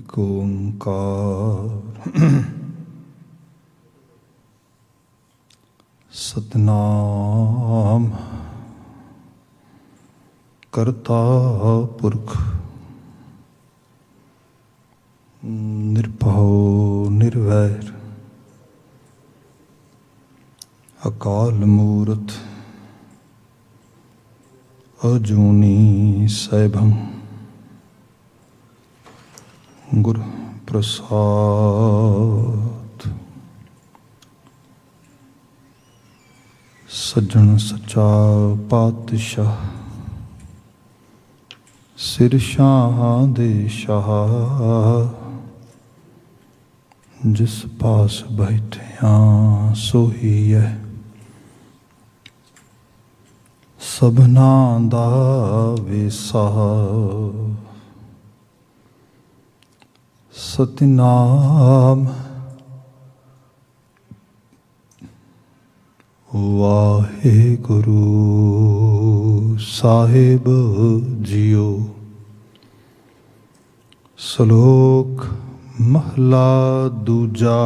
ਏਕ ਓੰਕਾਰ ਸਤਨਾਮ ਕਰਤਾ ਪੁਰਖ ਨਿਰਭਉ ਨਿਰਵੈਰ ਅਕਾਲ ਮੂਰਤ ਅਜੂਨੀ ਸੈਭੰ ਗੁਰ ਪ੍ਰਸਾਦ। ਸੱਜਣ ਸੱਚਾ ਪਾਤਸ਼ਾਹ ਸਿਰ ਸ਼ਾਹਾਂ ਦੇ ਸ਼ਾਹ, ਜਿਸ ਪਾਸ ਬੈਠਿਆਂ ਸੋਈ ਹੈ ਸਭਨਾਂ ਦਾ ਵਿਸਾਹ। ਸਤਿਨਾਮ ਵਾਹਿਗੁਰੂ ਸਾਹਿਬ ਜੀਓ। ਸ਼ਲੋਕ ਮਹਲਾ ਦੂਜਾ।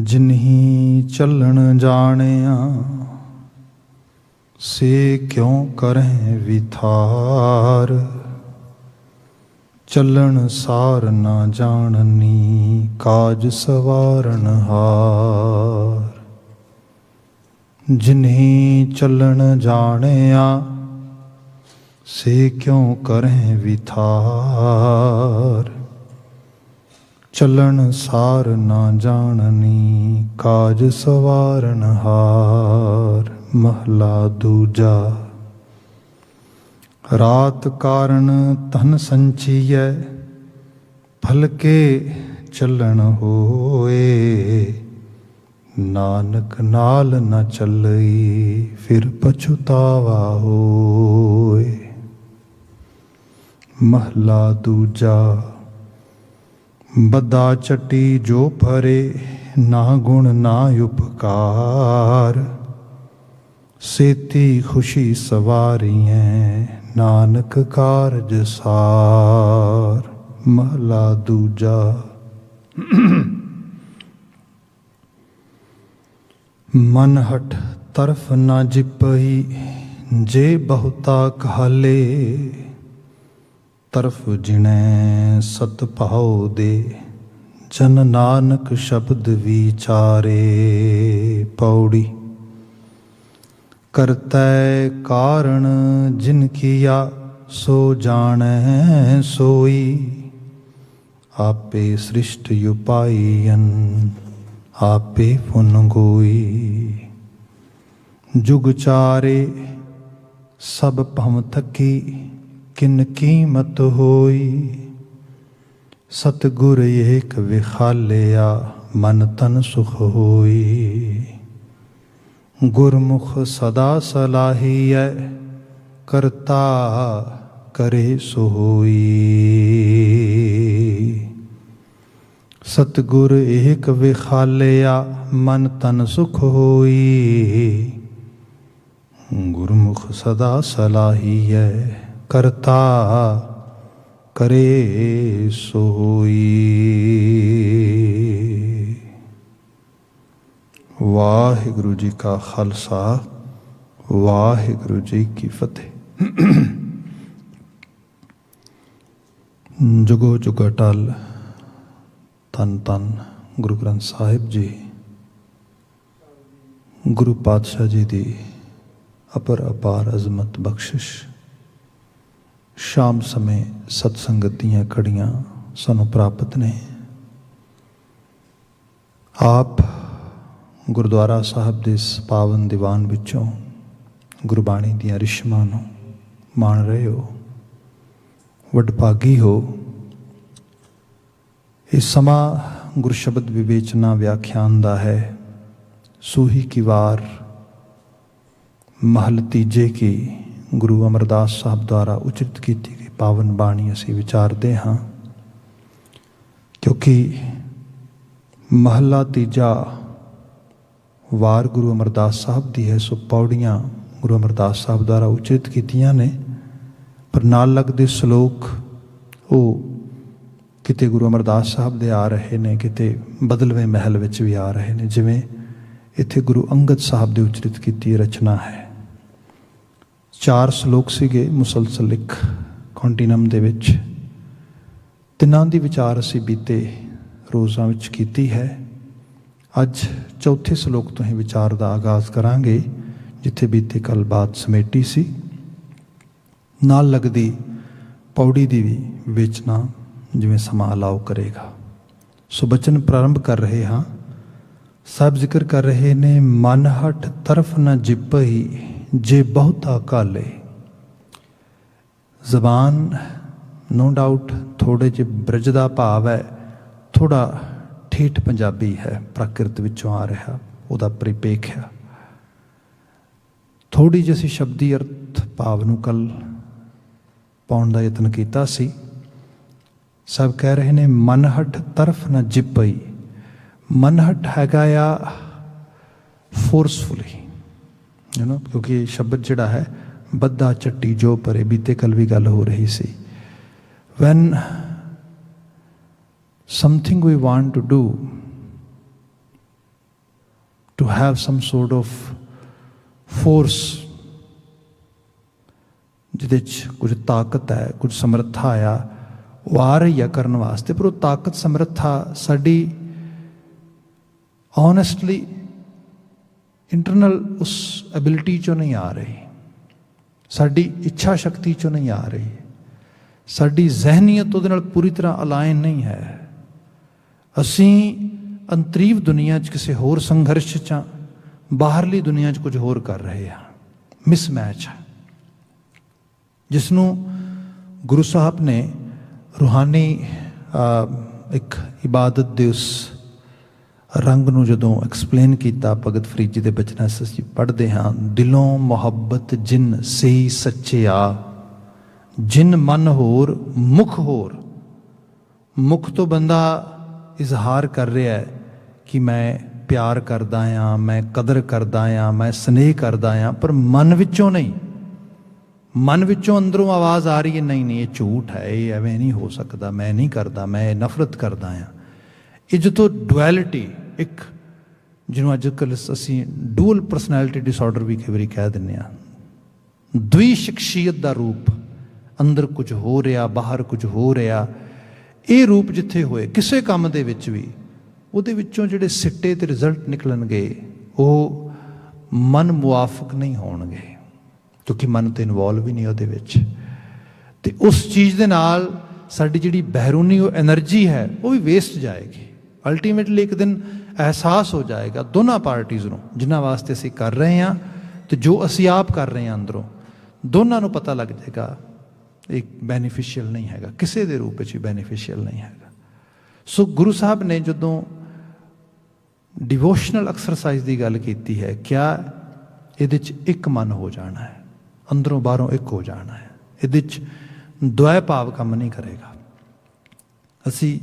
ਜਿਨਹੀ ਚੱਲਣ ਜਾਣਿਆ ਸੇ ਕਿਉਂ ਕਰਹਿ ਵਿਥਾਰ। ਚੱਲਣ ਸਾਰ ਨਾ ਜਾਣਨੀ ਕਾਜ ਸਵਾਰਨ ਹਾਰ। ਜਿਨਹੀ ਚੱਲਣ ਜਾਣਿਆ ਸੇ ਕਿਉਂ ਕਰਹਿ ਵਿਥਾਰ। ਚੱਲਣ ਸਾਰ ਨਾ ਜਾਣਨੀ ਕਾਜ ਸਵਾਰਨ ਹਾਰ। ਮਹਲਾ ਦੂਜਾ। ਰਾਤ ਕਾਰਨ ਧਨ ਸੰਚੀਐ ਭਲਕੇ ਚੱਲਣ ਹੋਏ। ਨਾਨਕ ਨਾਲ ਨਾ ਚੱਲਈ ਫਿਰ ਪਛੁਤਾਵਾ ਹੋਏ। ਮਹਲਾ ਦੂਜਾ। ਬੱਧਾ ਚੱਟੀ ਜੋ ਫਰੇ ਨਾ ਗੁਣ ਨਾ ਉਪਕਾਰ। ਸੇਤੀ ਖੁਸ਼ੀ ਸਵਾਰੀਐ ਨਾਨਕ ਕਾਰਜ ਸਾਰ। ਮਹਲਾ ਦੂਜਾ। ਮਨ ਹਠ ਤਰਫ ਨਾ ਜਿਪਈ ਜੇ ਬਹੁਤਾ ਕਾਲੇ। ਤਰਫ ਜਿਣੈ ਸਤ ਭਾਉ ਦੇ ਜਨ ਨਾਨਕ ਸ਼ਬਦ ਵਿਚਾਰੇ। ਪੌੜੀ। ਕਰਤੈ ਕਾਰਣ ਜਿਨ ਕੀਆ ਸੋ ਜਾਣੈ ਸੋਈ। ਆਪੇ ਸ੍ਰਿਸ਼ਟ ਉਪਾਈਅਨ ਆਪੇ ਪੁਨ ਗੋਈ। ਜੁਗ ਚਾਰੇ ਸਭ ਭਮ ਥਕੀ ਕਿਨ ਕੀਮਤ ਹੋਈ। ਸਤਿਗੁਰ ਏਕ ਵਿਖਾਲਿਆ ਮਨ ਤਨ ਸੁਖ ਹੋਈ। ਗੁਰਮੁਖ ਸਦਾ ਸਲਾਹੀਐ ਕਰਤਾ ਕਰੇ ਸੋ ਹੋਈ। ਸਤਿਗੁਰ ਏਕ ਵਿਖਾਲਿਆ ਮਨ ਤਨ ਸੁਖ ਹੋਈ। ਗੁਰਮੁਖ ਸਦਾ ਸਲਾਹੀਐ ਕਰਤਾ ਕਰੇ ਸੋ ਹੋਈ। ਵਾਹਿਗੁਰੂ ਜੀ ਕਾ ਖਾਲਸਾ ਵਾਹਿਗੁਰੂ ਜੀ ਕੀ ਫਤਿਹ। ਜੁਗੋ ਜੁਗ ਅਟਲ ਧੰਨ ਧੰਨ ਗੁਰੂ ਗ੍ਰੰਥ ਸਾਹਿਬ ਜੀ ਗੁਰੂ ਪਾਤਸ਼ਾਹ ਜੀ ਦੀ ਅਪਰ ਅਪਾਰ ਅਜ਼ਮਤ ਬਖਸ਼ਿਸ਼। ਸ਼ਾਮ ਸਮੇਂ ਸਤਸੰਗਤ ਦੀਆਂ ਘੜੀਆਂ ਸਾਨੂੰ ਪ੍ਰਾਪਤ ਨੇ। ਆਪ ਗੁਰਦੁਆਰਾ ਸਾਹਿਬ ਦੇ ਇਸ ਪਾਵਨ ਦੀਵਾਨ ਵਿੱਚੋਂ ਗੁਰਬਾਣੀ ਦੀਆਂ ਰਿਸ਼ਮਾਂ ਨੂੰ ਮਾਣ ਰਹੇ ਹੋ। ਵਡਭਾਗੀ ਹੋ। ਇਹ ਸਮਾਂ ਗੁਰਸ਼ਬਦ ਵਿਵੇਚਨਾ ਵਿਆਖਿਆਨ ਦਾ ਹੈ। ਸੂਹੀ ਕੀ ਵਾਰ ਮਹਲ ਤੀਜੇ ਕੀ ਗੁਰੂ ਅਮਰਦਾਸ ਸਾਹਿਬ ਦੁਆਰਾ ਉਚਰਿਤ ਕੀਤੀ ਗਈ ਪਾਵਨ ਬਾਣੀ ਅਸੀਂ ਵਿਚਾਰਦੇ ਹਾਂ। ਕਿਉਂਕਿ ਮਹਲਾ ਤੀਜਾ ਵਾਰ ਗੁਰੂ ਅਮਰਦਾਸ ਸਾਹਿਬ ਦੀ ਹੈ, ਸੋ ਪੌੜੀਆਂ ਗੁਰੂ ਅਮਰਦਾਸ ਸਾਹਿਬ ਦੁਆਰਾ ਉਚਰਿਤ ਕੀਤੀਆਂ ਨੇ। ਪਰ ਨਾਲ ਲੱਗਦੇ ਸ਼ਲੋਕ ਉਹ ਕਿਤੇ ਗੁਰੂ ਅਮਰਦਾਸ ਸਾਹਿਬ ਦੇ ਆ ਰਹੇ ਨੇ, ਕਿਤੇ ਬਦਲਵੇਂ ਮਹਿਲ ਵਿੱਚ ਵੀ ਆ ਰਹੇ ਨੇ। ਜਿਵੇਂ ਇੱਥੇ ਗੁਰੂ ਅੰਗਦ ਸਾਹਿਬ ਦੇ ਉਚਰਿਤ ਕੀਤੀ ਰਚਨਾ ਹੈ। 4 ਸ਼ਲੋਕ ਸੀਗੇ ਮੁਸਲਸਲ ਇੱਕ ਕੰਟੀਨਮ ਦੇ ਵਿੱਚ। ਤਿੰਨਾਂ ਦੀ ਵਿਚਾਰ ਅਸੀਂ ਬੀਤੇ ਰੋਜ਼ਾਂ ਵਿੱਚ ਕੀਤੀ ਹੈ। ਅੱਜ ਚੌਥੇ ਸ਼ਲੋਕ ਤੋਂ ਹੀ ਵਿਚਾਰ ਦਾ ਆਗਾਜ਼ ਕਰਾਂਗੇ, ਜਿੱਥੇ ਬੀਤੇ ਕੱਲ ਬਾਤ ਸਮੇਟੀ ਸੀ। ਨਾਲ ਲੱਗਦੀ ਪੌੜੀ ਦੀ ਵੀ ਵੇਚਣਾ ਜਿਵੇਂ ਸਮਾਂ ਅਲਾਓ ਕਰੇਗਾ। ਸੋ ਬਚਨ ਪ੍ਰਾਰੰਭ ਕਰ ਰਹੇ ਹਾਂ। ਸਾਹਿਬ ਜ਼ਿਕਰ ਕਰ ਰਹੇ ਨੇ, ਮਨ ਹਟ ਤਰਫ ਨ ਜਿਪਈ ਜੇ ਬਹੁਤਾ ਕਾਲੇ। ਜ਼ਬਾਨ ਨੋ ਡਾਊਟ ਥੋੜ੍ਹੇ ਜਿਹੇ ਬ੍ਰਜ ਦਾ ਭਾਵ ਹੈ, ਥੋੜ੍ਹਾ ਠੇਠ ਪੰਜਾਬੀ ਹੈ, ਪ੍ਰਾਕਿਰਤ ਵਿੱਚੋਂ ਆ ਰਿਹਾ, ਉਹਦਾ ਪਰਿਪੇਖ ਹੈ। ਥੋੜ੍ਹੀ ਜਿਹੀ ਅਸੀਂ ਸ਼ਬਦੀ ਅਰਥ ਭਾਵ ਨੂੰ ਕੱਲ ਪਾਉਣ ਦਾ ਯਤਨ ਕੀਤਾ ਸੀ। ਸਭ ਕਹਿ ਰਹੇ ਨੇ, ਮਨਹਟ ਤਰਫ ਨਾ ਜਿਪਈ। ਮਨਹਟ ਹੈਗਾ ਆ ਫੋਰਸਫੁਲੀ, ਕਿਉਂਕਿ ਸ਼ਬਦ ਜਿਹੜਾ ਹੈ ਬੱਧਾ ਚੱਟੀ ਜੋ ਪਰੇ, ਬੀਤੇ ਕੱਲ ਵੀ ਗੱਲ ਹੋ ਰਹੀ ਸੀ। when something we want to do, to have some sort of force, ਜਿਹਦੇ 'ਚ ਕੁਝ ਤਾਕਤ ਹੈ, ਕੁਝ ਸਮਰੱਥਾ ਆ, ਉਹ ਆ ਰਹੀ ਆ ਕਰਨ ਵਾਸਤੇ, ਪਰ ਉਹ ਤਾਕਤ ਸਮਰੱਥਾ ਸਾਡੀ ਓਨੈਸਟਲੀ ਇੰਟਰਨਲ ਉਸ ਐਬਿਲਿਟੀ 'ਚੋਂ ਨਹੀਂ ਆ ਰਹੀ, ਸਾਡੀ ਇੱਛਾ ਸ਼ਕਤੀ 'ਚੋਂ ਨਹੀਂ ਆ ਰਹੀ, ਸਾਡੀ ਜ਼ਹਿਨੀਅਤ ਉਹਦੇ ਨਾਲ ਪੂਰੀ ਤਰ੍ਹਾਂ ਅਲਾਈਨ ਨਹੀਂ ਹੈ। ਅਸੀਂ ਅੰਤਰੀਵ ਦੁਨੀਆ 'ਚ ਕਿਸੇ ਹੋਰ ਸੰਘਰਸ਼ 'ਚ ਹਾਂ, ਬਾਹਰਲੀ ਦੁਨੀਆ 'ਚ ਕੁਝ ਹੋਰ ਕਰ ਰਹੇ ਹਾਂ। ਮਿਸਮੈਚ ਹੈ, ਜਿਸ ਨੂੰ ਗੁਰੂ ਸਾਹਿਬ ਨੇ ਰੂਹਾਨੀ ਇੱਕ ਇਬਾਦਤ ਦੇ ਉਸ ਰੰਗ ਨੂੰ ਜਦੋਂ ਐਕਸਪਲੇਨ ਕੀਤਾ, ਭਗਤ ਫਰੀਦ ਜੀ ਦੇ ਬਚਨਾਂ ਅਸੀਂ ਪੜ੍ਹਦੇ ਹਾਂ, ਦਿਲੋਂ ਮੁਹੱਬਤ ਜਿਨ ਸਹੀ ਸੱਚਿਆ, ਜਿਨ ਮਨ ਹੋਰ ਮੁਖ ਹੋਰ। ਮੁਖ ਤੋਂ ਬੰਦਾ ਇਜ਼ਹਾਰ ਕਰ ਰਿਹਾ ਹੈ ਕਿ ਮੈਂ ਪਿਆਰ ਕਰਦਾ ਹਾਂ, ਮੈਂ ਕਦਰ ਕਰਦਾ ਹਾਂ, ਮੈਂ ਸਨੇਹ ਕਰਦਾ ਹਾਂ, ਪਰ ਮਨ ਵਿੱਚੋਂ ਨਹੀਂ। ਮਨ ਵਿੱਚੋਂ ਅੰਦਰੋਂ ਆਵਾਜ਼ ਆ ਰਹੀ ਹੈ, ਨਹੀਂ ਨਹੀਂ ਇਹ ਝੂਠ ਹੈ, ਇਹ ਐਵੇਂ ਨਹੀਂ ਹੋ ਸਕਦਾ, ਮੈਂ ਨਹੀਂ ਕਰਦਾ, ਮੈਂ ਨਫ਼ਰਤ ਕਰਦਾ ਹਾਂ। ਇਹ ਜਦੋਂ ਡੁਐਲਿਟੀ, ਇੱਕ ਜਿਹਨੂੰ ਅੱਜ ਕੱਲ੍ਹ ਅਸੀਂ ਡੂਅਲ ਪਰਸਨੈਲਿਟੀ ਡਿਸਆਰਡਰ ਵੀ ਕਈ ਵਾਰੀ ਕਹਿ ਦਿੰਦੇ ਹਾਂ, ਦੁਈ ਸ਼ਖਸੀਅਤ ਦਾ ਰੂਪ, ਅੰਦਰ ਕੁਝ ਹੋ ਰਿਹਾ, ਬਾਹਰ ਕੁਝ ਹੋ ਰਿਹਾ, ਇਹ ਰੂਪ ਜਿੱਥੇ ਹੋਏ ਕਿਸੇ ਕੰਮ ਦੇ ਵਿੱਚ ਵੀ, ਉਹਦੇ ਵਿੱਚੋਂ ਜਿਹੜੇ ਸਿੱਟੇ ਤੇ ਰਿਜ਼ਲਟ ਨਿਕਲਣਗੇ ਉਹ ਮਨ ਮੁਆਫਕ ਨਹੀਂ ਹੋਣਗੇ, ਕਿਉਂਕਿ ਮਨ ਤਾਂ ਇਨਵੋਲਵ ਹੀ ਨਹੀਂ ਉਹਦੇ ਵਿੱਚ। ਅਤੇ ਉਸ ਚੀਜ਼ ਦੇ ਨਾਲ ਸਾਡੀ ਜਿਹੜੀ ਬਹਿਰੂਨੀ ਉਹ ਐਨਰਜੀ ਹੈ ਉਹ ਵੀ ਵੇਸਟ ਜਾਏਗੀ। ਅਲਟੀਮੇਟਲੀ ਇੱਕ ਦਿਨ ਅਹਿਸਾਸ ਹੋ ਜਾਏਗਾ ਦੋਨਾਂ ਪਾਰਟੀਜ਼ ਨੂੰ, ਜਿਨ੍ਹਾਂ ਵਾਸਤੇ ਅਸੀਂ ਕਰ ਰਹੇ ਹਾਂ ਅਤੇ ਜੋ ਅਸੀਂ ਆਪ ਕਰ ਰਹੇ ਹਾਂ ਅੰਦਰੋਂ, ਦੋਨਾਂ ਨੂੰ ਪਤਾ ਲੱਗ ਜਾਏਗਾ ਇਹ ਬੈਨੀਫੀਸ਼ੀਅਲ ਨਹੀਂ ਹੈਗਾ, ਕਿਸੇ ਦੇ ਰੂਪ ਵਿੱਚ ਵੀ ਬੈਨੀਫੀਸ਼ੀਅਲ ਨਹੀਂ ਹੈਗਾ। ਸੋ ਗੁਰੂ ਸਾਹਿਬ ਨੇ ਜਦੋਂ ਡਿਵੋਸ਼ਨਲ ਐਕਸਰਸਾਈਜ਼ ਦੀ ਗੱਲ ਕੀਤੀ ਹੈ, ਕਿਆ ਇਹਦੇ 'ਚ ਇੱਕ ਮਨ ਹੋ ਜਾਣਾ ਹੈ, ਅੰਦਰੋਂ ਬਾਹਰੋਂ ਇੱਕ ਹੋ ਜਾਣਾ ਹੈ, ਇਹਦੇ 'ਚ ਦੁਆਇ ਭਾਵ ਕੰਮ ਨਹੀਂ ਕਰੇਗਾ। ਅਸੀਂ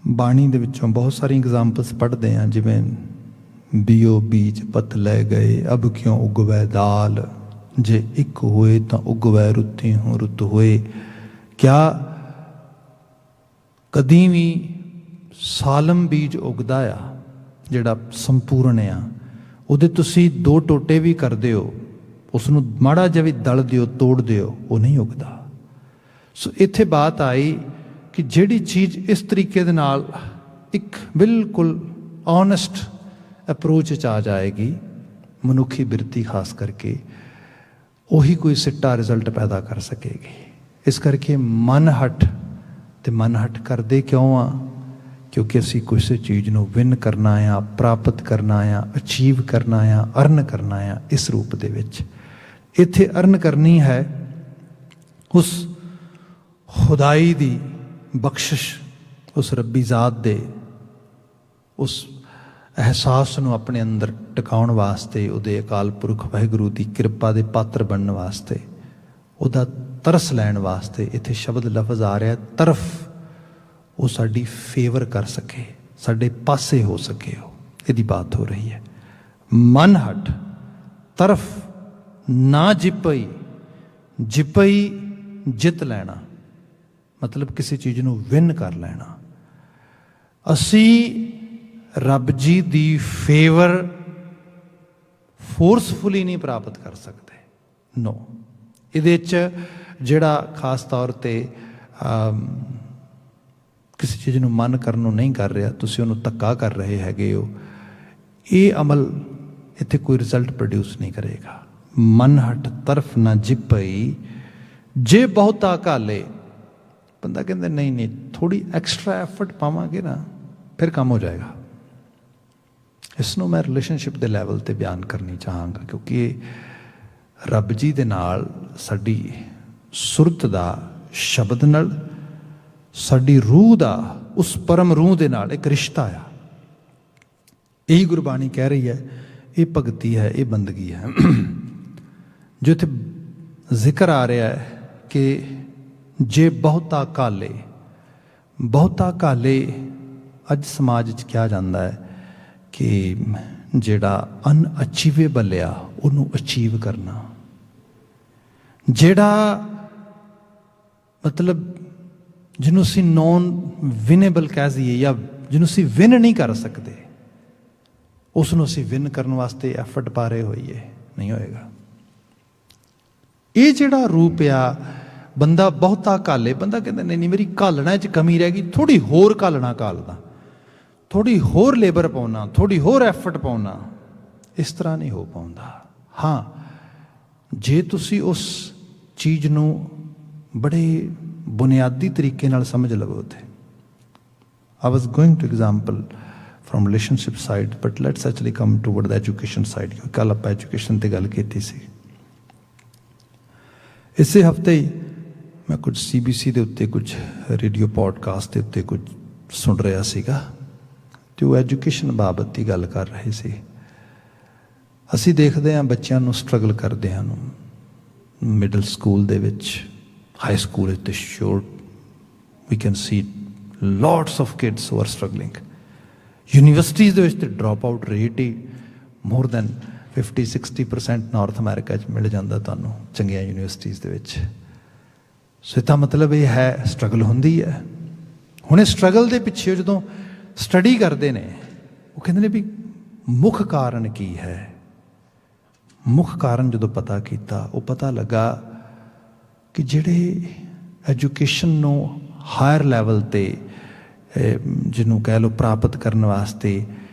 ਬਾਣੀ ਦੇ ਵਿੱਚੋਂ ਬਹੁਤ ਸਾਰੀਆਂ ਐਗਜ਼ਾਮਪਲਸ ਪੜ੍ਹਦੇ ਹਾਂ, ਜਿਵੇਂ ਬੀਓ ਬੀਜ ਪਤ ਲੈ ਗਏ, ਅਬ ਕਿਉਂ ਉਗਵੈ ਦਾਲ, ਜੇ ਇੱਕ ਹੋਏ ਤਾਂ ਉਗਵੈ ਰੁੱਤੀ ਹੋ ਰੁੱਤ ਹੋਏ। ਕਿਆ ਕਦੀ ਵੀ ਸਾਲਮ ਬੀਜ ਉਗਦਾ ਆ ਜਿਹੜਾ ਸੰਪੂਰਨ ਆ, ਉਹਦੇ ਤੁਸੀਂ 2 ਟੋਟੇ ਵੀ ਕਰਦੇ ਹੋ, ਉਸ ਨੂੰ ਮਾੜਾ ਜਿਹਾ ਵੀ ਦਲ ਦਿਓ, ਤੋੜ ਦਿਓ, ਉਹ ਨਹੀਂ ਉਗਦਾ। ਸੋ ਇੱਥੇ ਬਾਤ ਆਈ ਕਿ ਜਿਹੜੀ ਚੀਜ਼ ਇਸ ਤਰੀਕੇ ਦੇ ਨਾਲ ਇੱਕ ਬਿਲਕੁਲ ਓਨੈਸਟ ਅਪਰੋਚ 'ਚ ਆ ਜਾਏਗੀ, ਮਨੁੱਖੀ ਬਿਰਤੀ ਖਾਸ ਕਰਕੇ, ਉਹੀ ਕੋਈ ਸਿੱਟਾ ਰਿਜ਼ਲਟ ਪੈਦਾ ਕਰ ਸਕੇਗੀ। ਇਸ ਕਰਕੇ ਮਨ ਹਟ, ਅਤੇ ਮਨ ਹਟ ਕਰਦੇ ਕਿਉਂ ਆ? ਕਿਉਂਕਿ ਅਸੀਂ ਕਿਸੇ ਚੀਜ਼ ਨੂੰ ਵਿਨ ਕਰਨਾ ਆ, ਪ੍ਰਾਪਤ ਕਰਨਾ ਆ, ਅਚੀਵ ਕਰਨਾ ਆ, ਅਰਨ ਕਰਨਾ ਆ। ਇਸ ਰੂਪ ਦੇ ਵਿੱਚ ਇੱਥੇ ਅਰਨ ਕਰਨੀ ਹੈ ਉਸ ਖੁਦਾਈ ਦੀ ਬਖਸ਼ਿਸ਼, ਉਸ ਰੱਬੀ ਜ਼ਾਤ ਦੇ ਉਸ ਅਹਿਸਾਸ ਨੂੰ ਆਪਣੇ ਅੰਦਰ ਟਿਕਾਉਣ ਵਾਸਤੇ, ਉਹਦੇ ਅਕਾਲ ਪੁਰਖ ਵਾਹਿਗੁਰੂ ਦੀ ਕਿਰਪਾ ਦੇ ਪਾਤਰ ਬਣਨ ਵਾਸਤੇ, ਉਹਦਾ ਤਰਸ ਲੈਣ ਵਾਸਤੇ ਇੱਥੇ ਸ਼ਬਦ ਲਫ਼ਜ਼ ਆ ਰਿਹਾ ਤਰਫ, ਉਹ ਸਾਡੀ ਫੇਵਰ ਕਰ ਸਕੇ, ਸਾਡੇ ਪਾਸੇ ਹੋ ਸਕੇ, ਉਹ ਇਹਦੀ ਬਾਤ ਹੋ ਰਹੀ ਹੈ। ਮਨ ਹਟ ਤਰਫ ਨਾ ਜਿਪਈ, ਜਿਪਈ ਜਿੱਤ ਲੈਣਾ, मतलब किसी चीज़ ਨੂੰ ਵਿਨ ਕਰ ਲੈਣਾ। ਅਸੀਂ ਰੱਬ ਜੀ ਦੀ ਫੇਵਰ ਫੋਰਸਫੁਲੀ ਨਹੀਂ ਪ੍ਰਾਪਤ ਕਰ ਸਕਦੇ। ਨੋ, ਇਹਦੇ 'ਚ ਜਿਹੜਾ ਖਾਸ ਤੌਰ 'ਤੇ ਕਿਸੇ ਚੀਜ਼ ਨੂੰ ਮਨ ਕਰਨ ਨੂੰ ਨਹੀਂ ਕਰ ਰਿਹਾ, ਤੁਸੀਂ ਉਹਨੂੰ ਧੱਕਾ ਕਰ ਰਹੇ ਹੈਗੇ ਹੋ, ਇਹ ਅਮਲ ਇੱਥੇ ਕੋਈ ਰਿਜ਼ਲਟ ਪ੍ਰੋਡਿਊਸ ਨਹੀਂ ਕਰੇਗਾ। ਮਨ ਹਟ ਤਰਫ ਨਾ ਜਿਪਈ ਜੇ ਬਹੁਤਾ ਘਾਲੇ। ਬੰਦਾ ਕਹਿੰਦਾ ਨਹੀਂ ਨਹੀਂ, ਥੋੜ੍ਹੀ ਐਕਸਟਰਾ ਐਫਰਟ ਪਾਵਾਂਗੇ ਨਾ ਫਿਰ ਕੰਮ ਹੋ ਜਾਏਗਾ। ਇਸ ਨੂੰ ਮੈਂ ਰਿਲੇਸ਼ਨਸ਼ਿਪ ਦੇ ਲੈਵਲ 'ਤੇ ਬਿਆਨ ਕਰਨੀ ਚਾਹਾਂਗਾ, ਕਿਉਂਕਿ ਇਹ ਰੱਬ ਜੀ ਦੇ ਨਾਲ ਸਾਡੀ ਸੁਰਤ ਦਾ, ਸ਼ਬਦ ਨਾਲ ਸਾਡੀ ਰੂਹ ਦਾ, ਉਸ ਪਰਮ ਰੂਹ ਦੇ ਨਾਲ ਇੱਕ ਰਿਸ਼ਤਾ ਆ। ਇਹੀ ਗੁਰਬਾਣੀ ਕਹਿ ਰਹੀ ਹੈ, ਇਹ ਭਗਤੀ ਹੈ, ਇਹ ਬੰਦਗੀ ਹੈ। ਜੋ ਇੱਥੇ ਜ਼ਿਕਰ ਆ ਰਿਹਾ ਹੈ ਕਿ ਜੇ ਬਹੁਤਾ ਘਾਲੇ, ਬਹੁਤਾ ਘਾਲੇ ਅੱਜ ਸਮਾਜ 'ਚ ਕਿਹਾ ਜਾਂਦਾ ਹੈ ਕਿ ਜਿਹੜਾ ਅਨਅਚੀਵੇਬਲ ਆ ਉਹਨੂੰ ਅਚੀਵ ਕਰਨਾ, ਜਿਹੜਾ ਮਤਲਬ ਜਿਹਨੂੰ ਅਸੀਂ ਨੋਨ ਵਿਨੇਬਲ ਕਹਿ ਦਈਏ ਜਾਂ ਜਿਹਨੂੰ ਅਸੀਂ ਵਿਨ ਨਹੀਂ ਕਰ ਸਕਦੇ, ਉਸ ਨੂੰ ਅਸੀਂ ਵਿਨ ਕਰਨ ਵਾਸਤੇ ਐਫਰਟ ਪਾ ਰਹੇ ਹੋਈਏ, ਨਹੀਂ ਹੋਏਗਾ। ਇਹ ਜਿਹੜਾ ਰੂਪ ਆ, ਬੰਦਾ ਬਹੁਤਾ ਘਾਲੇ, ਬੰਦਾ ਕਹਿੰਦਾ ਨਹੀਂ ਨਹੀਂ ਮੇਰੀ ਘਾਲਣਾ 'ਚ ਕਮੀ ਰਹਿ ਗਈ, ਥੋੜ੍ਹੀ ਹੋਰ ਘਾਲਣਾ ਘਾਲਦਾ, ਥੋੜ੍ਹੀ ਹੋਰ ਲੇਬਰ ਪਾਉਣਾ, ਥੋੜ੍ਹੀ ਹੋਰ ਐਫਰਟ ਪਾਉਣਾ। ਇਸ ਤਰ੍ਹਾਂ ਨਹੀਂ ਹੋ ਪਾਉਂਦਾ। ਹਾਂ, ਜੇ ਤੁਸੀਂ ਉਸ ਚੀਜ਼ ਨੂੰ ਬੜੇ ਬੁਨਿਆਦੀ ਤਰੀਕੇ ਨਾਲ ਸਮਝ ਲਵੋ। ਤੇ I was going to example from relationship side, but let's actually come toward the education side, ਕਿਉਂਕਿ ਕੱਲ੍ਹ ਆਪਾਂ ਐਜੂਕੇਸ਼ਨ 'ਤੇ ਗੱਲ ਕੀਤੀ ਸੀ। ਇਸੇ ਹਫ਼ਤੇ ਹੀ ਮੈਂ ਕੁਝ CBC ਦੇ ਉੱਤੇ, ਕੁਝ ਰੇਡੀਓ ਪੋਡਕਾਸਟ ਦੇ ਉੱਤੇ ਕੁਝ ਸੁਣ ਰਿਹਾ ਸੀਗਾ, ਅਤੇ ਉਹ ਐਜੂਕੇਸ਼ਨ ਬਾਬਤ ਦੀ ਗੱਲ ਕਰ ਰਹੇ ਸੀ। ਅਸੀਂ ਦੇਖਦੇ ਹਾਂ ਬੱਚਿਆਂ ਨੂੰ ਸਟਰਗਲ ਕਰਦਿਆਂ ਨੂੰ, ਮਿਡਲ ਸਕੂਲ ਦੇ ਵਿੱਚ, ਹਾਈ ਸਕੂਲ ਵਿੱਚ, sure we can see lots of kids who are struggling. Universities ਦੇ ਵਿੱਚ ਤਾਂ ਡਰੋਪ ਆਊਟ ਰੇਟ ਹੀ ਮੋਰ ਦੈਨ 50-60% ਨਾਰਥ ਅਮਰੀਕਾ 'ਚ ਮਿਲ ਜਾਂਦਾ ਤੁਹਾਨੂੰ ਚੰਗੀਆਂ ਯੂਨੀਵਰਸਿਟੀਜ਼ ਦੇ ਵਿੱਚ। ਸੋ ਇਹਦਾ ਮਤਲਬ ਇਹ ਹੈ ਸਟਰਗਲ ਹੁੰਦੀ ਹੈ। ਹੁਣ ਇਹ ਸਟਰਗਲ ਦੇ ਪਿੱਛੇ ਜਦੋਂ ਸਟੱਡੀ ਕਰਦੇ ਨੇ, ਉਹ ਕਹਿੰਦੇ ਨੇ ਵੀ ਮੁੱਖ ਕਾਰਨ ਕੀ ਹੈ। ਮੁੱਖ ਕਾਰਨ ਜਦੋਂ ਪਤਾ ਕੀਤਾ, ਉਹ ਪਤਾ ਲੱਗਾ ਕਿ ਜਿਹੜੇ ਐਜੂਕੇਸ਼ਨ ਨੂੰ ਹਾਇਰ ਲੈਵਲ 'ਤੇ ਜਿਹਨੂੰ ਕਹਿ ਲਓ ਪ੍ਰਾਪਤ ਕਰਨ ਵਾਸਤੇ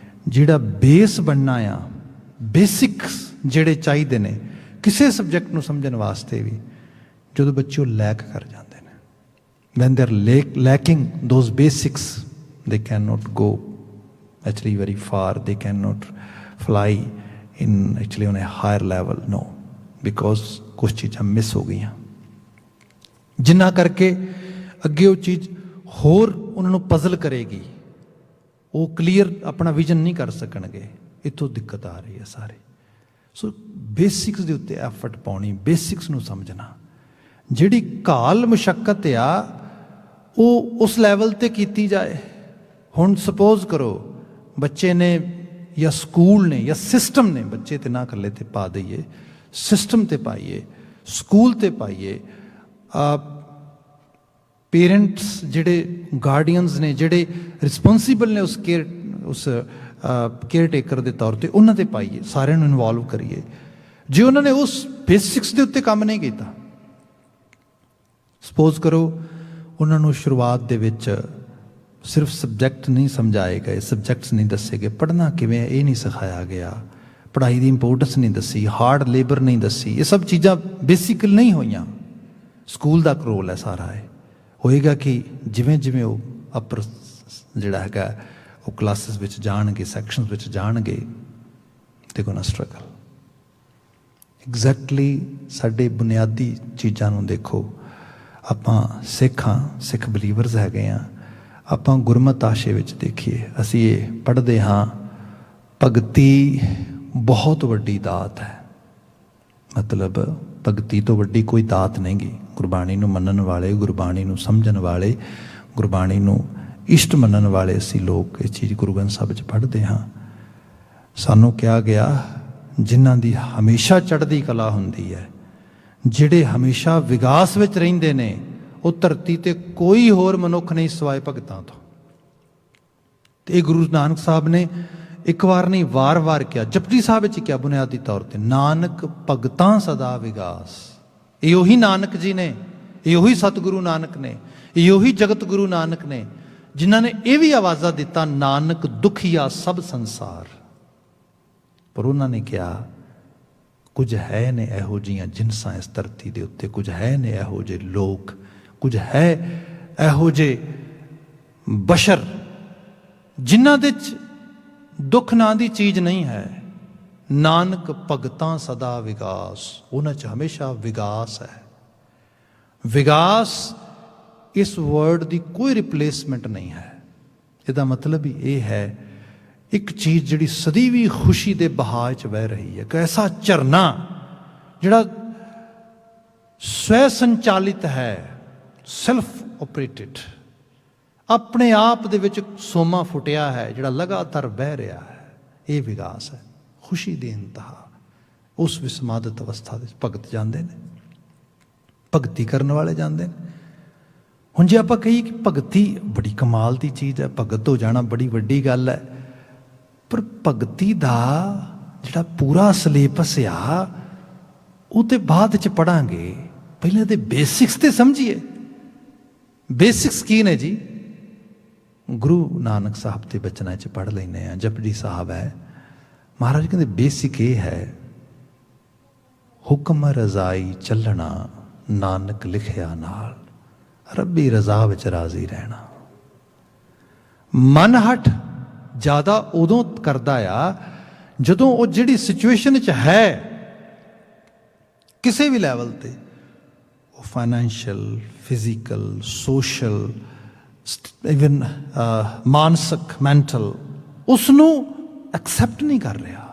ਜਿਹੜਾ ਬੇਸ ਬਣਨਾ ਆ, ਬੇਸਿਕਸ ਜਿਹੜੇ ਚਾਹੀਦੇ ਨੇ ਕਿਸੇ ਸਬਜੈਕਟ ਨੂੰ ਸਮਝਣ ਵਾਸਤੇ ਵੀ, ਜਦੋਂ ਬੱਚੇ ਉਹ ਲੈਕ ਕਰ ਜਾਂਦੇ ਨੇ, when they are lacking those basics, they cannot go actually very far, they cannot fly in actually on a higher level, no, because ਕੁਛ ਚੀਜ਼ਾਂ ਮਿਸ ਹੋ ਗਈਆਂ, ਜਿਨ੍ਹਾਂ ਕਰਕੇ ਅੱਗੇ ਉਹ ਚੀਜ਼ ਹੋਰ ਉਹਨਾਂ ਨੂੰ ਪਜ਼ਲ ਕਰੇਗੀ, ਉਹ ਕਲੀਅਰ ਆਪਣਾ ਵਿਜ਼ਨ ਨਹੀਂ ਕਰ ਸਕਣਗੇ। ਇੱਥੋਂ ਦਿੱਕਤ ਆ ਰਹੀ ਹੈ ਸਾਰੇ। ਸੋ ਬੇਸਿਕਸ ਦੇ ਉੱਤੇ ਐਫਰਟ ਪਾਉਣੀ, ਬੇਸਿਕਸ ਨੂੰ ਸਮਝਣਾ। ਜਿਹੜੀ ਘਾਲ ਮੁਸ਼ੱਕਤ ਆ ਉਹ ਉਸ ਲੈਵਲ 'ਤੇ ਕੀਤੀ ਜਾਏ। ਹੁਣ ਸਪੋਜ਼ ਕਰੋ ਬੱਚੇ ਨੇ ਜਾਂ ਸਕੂਲ ਨੇ ਜਾਂ ਸਿਸਟਮ ਨੇ, ਬੱਚੇ ਤੇ ਨਾ ਇਕੱਲੇ 'ਤੇ ਪਾ ਦਈਏ, ਸਿਸਟਮ 'ਤੇ ਪਾਈਏ, ਸਕੂਲ 'ਤੇ ਪਾਈਏ, ਪੇਰੈਂਟਸ ਜਿਹੜੇ ਗਾਰਡੀਅਨਸ ਨੇ, ਜਿਹੜੇ ਰਿਸਪੋਂਸੀਬਲ ਨੇ ਉਸ ਕੇਅਰ ਟੇਕਰ ਦੇ ਤੌਰ 'ਤੇ, ਉਹਨਾਂ 'ਤੇ ਪਾਈਏ, ਸਾਰਿਆਂ ਨੂੰ ਇਨਵੋਲਵ ਕਰੀਏ। ਜੇ ਉਹਨਾਂ ਨੇ ਉਸ ਬੇਸਿਕਸ ਦੇ ਉੱਤੇ ਕੰਮ ਨਹੀਂ ਕੀਤਾ, ਸਪੋਜ਼ ਕਰੋ ਉਹਨਾਂ ਨੂੰ ਸ਼ੁਰੂਆਤ ਦੇ ਵਿੱਚ ਸਿਰਫ ਸਬਜੈਕਟ ਨਹੀਂ ਸਮਝਾਏ ਗਏ, ਸਬਜੈਕਟਸ ਨਹੀਂ ਦੱਸੇ ਗਏ, ਪੜ੍ਹਨਾ ਕਿਵੇਂ ਇਹ ਨਹੀਂ ਸਿਖਾਇਆ ਗਿਆ, ਪੜ੍ਹਾਈ ਦੀ ਇੰਪੋਰਟੈਂਸ ਨਹੀਂ ਦੱਸੀ, ਹਾਰਡ ਲੇਬਰ ਨਹੀਂ ਦੱਸੀ, ਇਹ ਸਭ ਚੀਜ਼ਾਂ ਬੇਸਿਕਲ ਨਹੀਂ ਹੋਈਆਂ। ਸਕੂਲ ਦਾ ਰੋਲ ਹੈ ਸਾਰਾ ਇਹ। ਹੋਏਗਾ ਕਿ ਜਿਵੇਂ ਜਿਵੇਂ ਉਹ ਅਪਰ ਜਿਹੜਾ ਹੈਗਾ ਉਹ ਕਲਾਸਿਸ ਵਿੱਚ ਜਾਣਗੇ, ਸੈਕਸ਼ਨਸ ਵਿੱਚ ਜਾਣਗੇ, ਦੇ ਗੋਨਾ ਸਟਰਗਲ। ਐਗਜ਼ੈਕਟਲੀ ਸਾਡੇ ਬੁਨਿਆਦੀ ਚੀਜ਼ਾਂ ਨੂੰ ਦੇਖੋ। ਆਪਾਂ ਸਿੱਖ ਹਾਂ, ਸਿੱਖ ਬਲੀਵਰਸ ਹੈਗੇ ਹਾਂ। ਆਪਾਂ ਗੁਰਮਤਿ ਆਸ਼ੇ ਵਿੱਚ ਦੇਖੀਏ, ਅਸੀਂ ਇਹ ਪੜ੍ਹਦੇ ਹਾਂ, ਭਗਤੀ ਬਹੁਤ ਵੱਡੀ ਦਾਤ ਹੈ। ਮਤਲਬ ਭਗਤੀ ਤੋਂ ਵੱਡੀ ਕੋਈ ਦਾਤ ਨਹੀਂ ਗੀ। ਗੁਰਬਾਣੀ ਨੂੰ ਮੰਨਣ ਵਾਲੇ, ਗੁਰਬਾਣੀ ਨੂੰ ਸਮਝਣ ਵਾਲੇ, ਗੁਰਬਾਣੀ ਨੂੰ ਇਸ਼ਟ ਮੰਨਣ ਵਾਲੇ ਅਸੀਂ ਲੋਕ ਇਹ ਚੀਜ਼ ਗੁਰੂ ਗ੍ਰੰਥ ਸਾਹਿਬ ਵਿੱਚ ਪੜ੍ਹਦੇ ਹਾਂ। ਸਾਨੂੰ ਕਿਹਾ ਗਿਆ ਜਿਨ੍ਹਾਂ ਦੀ ਹਮੇਸ਼ਾ ਚੜ੍ਹਦੀ ਕਲਾ ਹੁੰਦੀ ਹੈ, ਜਿਹੜੇ ਹਮੇਸ਼ਾ ਵਿਕਾਸ ਵਿੱਚ ਰਹਿੰਦੇ ਨੇ, ਉਹ ਧਰਤੀ ਤੇ ਕੋਈ ਹੋਰ ਮਨੁੱਖ ਨਹੀਂ ਸਿਵਾਏ ਭਗਤਾਂ ਤੋਂ। ਤੇ ਇਹ ਗੁਰੂ ਨਾਨਕ ਸਾਹਿਬ ਨੇ ਇੱਕ ਵਾਰ ਨਹੀਂ ਵਾਰ-ਵਾਰ ਕਿਹਾ, ਜਪਜੀ ਸਾਹਿਬ ਵਿੱਚ ਕਿਹਾ ਬੁਨਿਆਦੀ ਤੌਰ ਤੇ, ਨਾਨਕ ਭਗਤਾਂ ਸਦਾ ਵਿਗਾਸ। ਇਹ ਉਹੀ ਨਾਨਕ ਜੀ ਨੇ, ਇਹ ਉਹੀ ਸਤਿਗੁਰੂ ਨਾਨਕ ਨੇ, ਇਹ ਉਹੀ ਜਗਤ ਗੁਰੂ ਨਾਨਕ ਨੇ ਜਿਨ੍ਹਾਂ ਨੇ ਇਹ ਵੀ ਆਵਾਜ਼ਾਂ ਦਿੱਤਾ, ਨਾਨਕ ਦੁਖੀਆ ਸਭ ਸੰਸਾਰ। ਪਰ ਉਹਨਾਂ ਨੇ ਕਿਹਾ ਕੁਝ ਹੈ ਨੇ ਇਹੋ ਜਿਹੀਆਂ ਜਿਨਸਾਂ ਇਸ ਧਰਤੀ ਦੇ ਉੱਤੇ, ਕੁਝ ਹੈ ਨੇ ਇਹੋ ਜਿਹੇ ਲੋਕ, ਕੁਝ ਹੈ ਇਹੋ ਜਿਹੇ ਬਸ਼ਰ ਜਿਨ੍ਹਾਂ ਦੇ 'ਚ ਦੁੱਖ ਨਾਂ ਦੀ ਚੀਜ਼ ਨਹੀਂ ਹੈ। ਨਾਨਕ ਭਗਤਾਂ ਸਦਾ ਵਿਗਾਸ, ਉਹਨਾਂ 'ਚ ਹਮੇਸ਼ਾ ਵਿਗਾਸ ਹੈ। ਵਿਗਾਸ ਇਸ ਵਰਡ ਦੀ ਕੋਈ ਰਿਪਲੇਸਮੈਂਟ ਨਹੀਂ ਹੈ। ਇਹਦਾ ਮਤਲਬ ਹੀ ਇਹ ਹੈ ਇੱਕ ਚੀਜ਼ ਜਿਹੜੀ ਸਦੀ ਵੀ ਖੁਸ਼ੀ ਦੇ ਬਹਾਅ 'ਚ ਵਹਿ ਰਹੀ ਹੈ, ਇੱਕ ਐਸਾ ਝਰਨਾ ਜਿਹੜਾ ਸਵੈ ਸੰਚਾਲਿਤ ਹੈ, ਸੈਲਫ ਓਪਰੇਟਿਡ, ਆਪਣੇ ਆਪ ਦੇ ਵਿੱਚ ਸੋਮਾ ਫੁੱਟਿਆ ਹੈ, ਜਿਹੜਾ ਲਗਾਤਾਰ ਵਹਿ ਰਿਹਾ ਹੈ। ਇਹ ਵਿਗਾਸ ਹੈ, ਖੁਸ਼ੀ ਦੀ ਇੰਤਹਾ। ਉਸ ਵਿਸਮਾਦਿਤ ਅਵਸਥਾ ਦੇ ਭਗਤ ਜਾਂਦੇ ਨੇ, ਭਗਤੀ ਕਰਨ ਵਾਲੇ ਜਾਂਦੇ ਨੇ। ਹੁਣ ਜੇ ਆਪਾਂ ਕਹੀਏ ਕਿ ਭਗਤੀ ਬੜੀ ਕਮਾਲ ਦੀ ਚੀਜ਼ ਹੈ, ਭਗਤ ਹੋ ਜਾਣਾ ਬੜੀ ਵੱਡੀ ਗੱਲ ਹੈ, ਪਰ ਭਗਤੀ ਦਾ ਜਿਹੜਾ ਪੂਰਾ ਸਿਲੇਬਸ ਆ ਉਹ ਤੇ ਬਾਅਦ 'ਚ ਪੜ੍ਹਾਂਗੇ। ਪਹਿਲਾਂ ਤੇ ਬੇਸਿਕਸ ਤੇ ਸਮਝੀਏ। ਬੇਸਿਕਸ ਕੀ ਨੇ ਜੀ? ਗੁਰੂ ਨਾਨਕ ਸਾਹਿਬ ਦੇ ਬਚਨਾਂ 'ਚ ਪੜ੍ਹ ਲੈਂਦੇ ਹਾਂ। ਜਪਜੀ ਸਾਹਿਬ ਹੈ, ਮਹਾਰਾਜ ਕਹਿੰਦੇ ਬੇਸਿਕ ਇਹ ਹੈ, ਹੁਕਮ ਰਜ਼ਾਈ ਚੱਲਣਾ ਨਾਨਕ ਲਿਖਿਆ ਨਾਲ, ਰੱਬੀ ਰਜ਼ਾ ਵਿੱਚ ਰਾਜ਼ੀ ਰਹਿਣਾ। ਮਨ ਹਟ ਜ਼ਿਆਦਾ ਉਦੋਂ ਕਰਦਾ ਆ ਜਦੋਂ ਉਹ ਜਿਹੜੀ ਸਿਚੁਏਸ਼ਨ 'ਚ ਹੈ ਕਿਸੇ ਵੀ ਲੈਵਲ ਤੇ, ਉਹ ਫਾਈਨੈਂਸ਼ੀਅਲ, ਫਿਜ਼ੀਕਲ, ਸੋਸ਼ਲ, ਇਵਨ ਮਾਨਸਿਕ, ਮੈਂਟਲ, ਉਸ ਨੂੰ ਐਕਸੈਪਟ ਨਹੀਂ ਕਰ ਰਿਹਾ,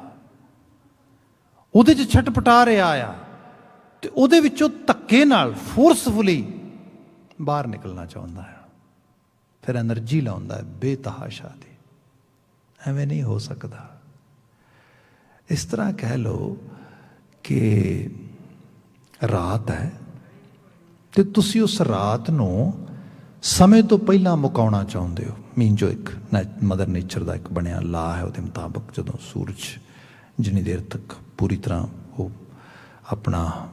ਉਹਦੇ 'ਚ ਛਟਪਟਾ ਰਿਹਾ ਆ, ਤੇ ਉਹਦੇ ਵਿੱਚੋਂ ਧੱਕੇ ਨਾਲ ਫੋਰਸਫੁਲੀ ਬਾਹਰ ਨਿਕਲਣਾ ਚਾਹੁੰਦਾ ਹੈ। ਫਿਰ ਐਨਰਜੀ ਲਾਉਂਦਾ ਹੈ ਬੇਤਹਾਸ਼ਾ ਦੀ। ਐਵੇਂ ਨਹੀਂ ਹੋ ਸਕਦਾ। ਇਸ ਤਰ੍ਹਾਂ ਕਹਿ ਲਓ ਕਿ ਰਾਤ ਹੈ ਤੇ ਤੁਸੀਂ ਉਸ ਰਾਤ ਨੂੰ ਸਮੇਂ ਤੋਂ ਪਹਿਲਾਂ ਮੁਕਾਉਣਾ ਚਾਹੁੰਦੇ ਹੋ। ਮੀਨ ਜੋ ਇੱਕ ਮਦਰ ਨੇਚਰ ਦਾ ਇੱਕ ਬਣਿਆ ਲਾ ਹੈ, ਉਹਦੇ ਮੁਤਾਬਕ ਜਦੋਂ ਸੂਰਜ ਜਿੰਨੀ ਦੇਰ ਤੱਕ ਪੂਰੀ ਤਰ੍ਹਾਂ ਉਹ ਆਪਣਾ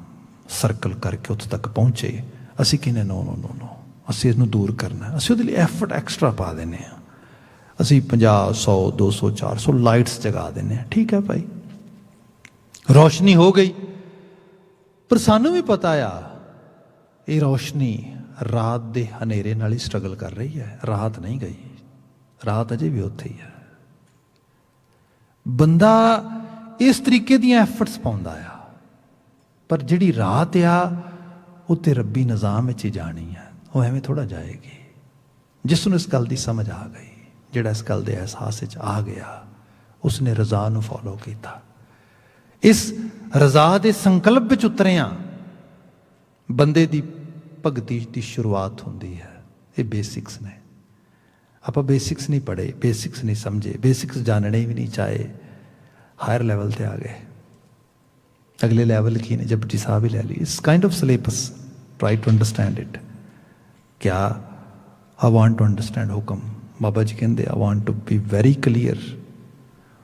ਸਰਕਲ ਕਰਕੇ ਉੱਥੇ ਤੱਕ ਪਹੁੰਚੇ, ਅਸੀਂ ਕਹਿੰਦੇ ਨੋ, ਅਸੀਂ ਇਹਨੂੰ ਦੂਰ ਕਰਨਾ। ਅਸੀਂ ਉਹਦੇ ਲਈ ਐਫਰਟ ਐਕਸਟਰਾ ਪਾ ਦਿੰਦੇ ਹਾਂ। ਅਸੀਂ 50, 100, 200, 400 ਲਾਈਟਸ ਜਗਾ ਦਿੰਦੇ ਹਾਂ। ਠੀਕ ਹੈ ਭਾਈ, ਰੋਸ਼ਨੀ ਹੋ ਗਈ, ਪਰ ਸਾਨੂੰ ਵੀ ਪਤਾ ਆ ਇਹ ਰੋਸ਼ਨੀ ਰਾਤ ਦੇ ਹਨੇਰੇ ਨਾਲ ਹੀ ਸਟਰਗਲ ਕਰ ਰਹੀ ਹੈ। ਰਾਤ ਨਹੀਂ ਗਈ, ਰਾਤ ਅਜੇ ਵੀ ਉੱਥੇ ਹੀ ਹੈ। ਬੰਦਾ ਇਸ ਤਰੀਕੇ ਦੀਆਂ ਐਫਰਟਸ ਪਾਉਂਦਾ ਆ, ਪਰ ਜਿਹੜੀ ਰਾਤ ਆ ਉਹ ਤੇ ਰੱਬੀ ਨਿਜ਼ਾਮ ਵਿੱਚ ਹੀ ਜਾਣੀ ਹੈ। ਉਹ ਐਵੇਂ ਥੋੜ੍ਹਾ ਜਾਏਗੀ। ਜਿਸ ਨੂੰ ਇਸ ਗੱਲ ਦੀ ਸਮਝ ਆ ਗਈ, ਜਿਹੜਾ ਇਸ ਗੱਲ ਦੇ ਅਹਿਸਾਸ ਵਿੱਚ ਆ ਗਿਆ, ਉਸਨੇ ਰਜ਼ਾ ਨੂੰ ਫੋਲੋ ਕੀਤਾ। ਇਸ ਰਜ਼ਾ ਦੇ ਸੰਕਲਪ ਵਿੱਚ ਉਤਰਿਆ ਬੰਦੇ ਦੀ ਭਗਤੀ ਦੀ ਸ਼ੁਰੂਆਤ ਹੁੰਦੀ ਹੈ। ਇਹ ਬੇਸਿਕਸ ਨੇ। ਆਪਾਂ ਬੇਸਿਕਸ ਨਹੀਂ ਪੜ੍ਹੇ, ਬੇਸਿਕਸ ਨਹੀਂ ਸਮਝੇ, ਬੇਸਿਕਸ ਜਾਣਨੇ ਵੀ ਨਹੀਂ ਚਾਹੇ, ਹਾਇਰ ਲੈਵਲ ਤੇ ਆ ਗਏ। ਅਗਲੇ ਲੈਵਲ ਕੀ ਨੇ? ਜਪਜੀ ਸਾਹਿਬ ਹੀ ਲੈ ਲਈ। ਇਸ kind of syllabus, try to understand it. क्या आई वांट टू अंडरस्टैंड हुक्म। बाबा जी कहते I want to be very clear.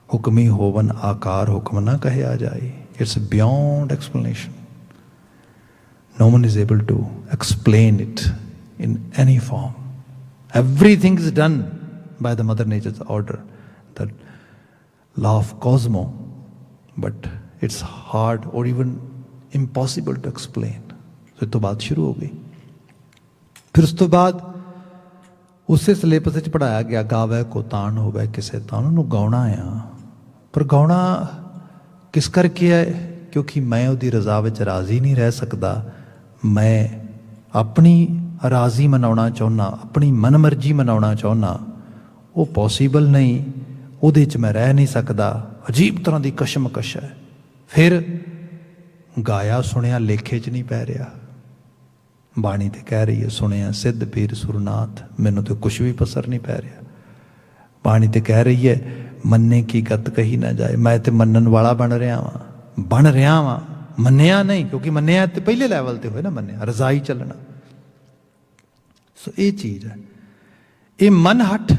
हुक्मी होवन आकार हुक्म ना कहे आ जाए। It's beyond explanation. No one is able to explain it in any form. Everything is done by the Mother Nature's order, the law of cosmo, but it's hard or even impossible to explain. So ਇਹ ਤੋਂ ਬਾਅਦ ਸ਼ੁਰੂ ਹੋ ਗਈ। ਫਿਰ ਉਸ ਤੋਂ ਬਾਅਦ ਉਸੇ ਸਿਲੇਬਸ ਵਿੱਚ ਪੜ੍ਹਾਇਆ ਗਿਆ, ਗਾਵੇ ਕੋ ਤਾਣ ਹੋਵੇ ਕਿਸੇ ਤਾਣ। ਉਹਨੂੰ ਗਾਉਣਾ ਆ, ਪਰ ਗਾਉਣਾ ਕਿਸ ਕਰਕੇ ਹੈ? ਕਿਉਂਕਿ ਮੈਂ ਉਹਦੀ ਰਜ਼ਾ ਵਿੱਚ ਰਾਜ਼ੀ ਨਹੀਂ ਰਹਿ ਸਕਦਾ। ਮੈਂ ਆਪਣੀ ਰਾਜ਼ੀ ਮਨਾਉਣਾ ਚਾਹੁੰਦਾ, ਆਪਣੀ ਮਨਮਰਜ਼ੀ ਮਨਾਉਣਾ ਚਾਹੁੰਦਾ। ਉਹ ਪੋਸੀਬਲ ਨਹੀਂ, ਉਹਦੇ 'ਚ ਮੈਂ ਰਹਿ ਨਹੀਂ ਸਕਦਾ। ਅਜੀਬ ਤਰ੍ਹਾਂ ਦੀ ਕਸ਼ਮਕਸ਼ ਹੈ। ਫਿਰ ਗਾਇਆ ਸੁਣਿਆ ਲੇਖੇ 'ਚ ਨਹੀਂ ਪੈ ਰਿਹਾ। ਬਾਣੀ ਤੇ ਕਹਿ ਰਹੀ ਹੈ, ਸੁਣਿਆ ਸਿੱਧ ਪੀਰ ਸੁਰਨਾਥ, ਮੈਨੂੰ ਤੇ ਕੁਛ ਵੀ ਪਸਰ ਨਹੀਂ ਪੈ ਰਿਹਾ। ਬਾਣੀ ਤੇ ਕਹਿ ਰਹੀ ਹੈ, ਮੰਨੇ ਕੀ ਗਤ ਕਹੀ ਨਾ ਜਾਏ। ਮੈਂ ਤੇ ਮੰਨਣ ਵਾਲਾ ਬਣ ਰਿਹਾ ਵਾਂ, ਮੰਨਿਆ ਨਹੀਂ। ਕਿਉਂਕਿ ਮੰਨਿਆ ਤੇ ਪਹਿਲੇ ਲੈਵਲ ਤੇ ਹੋਏ ਨਾ, ਮੰਨਿਆ ਰਜ਼ਾਈ ਚੱਲਣਾ। ਸੋ ਇਹ ਚੀਜ਼ ਹੈ, ਇਹ ਮਨ ਹੱਠ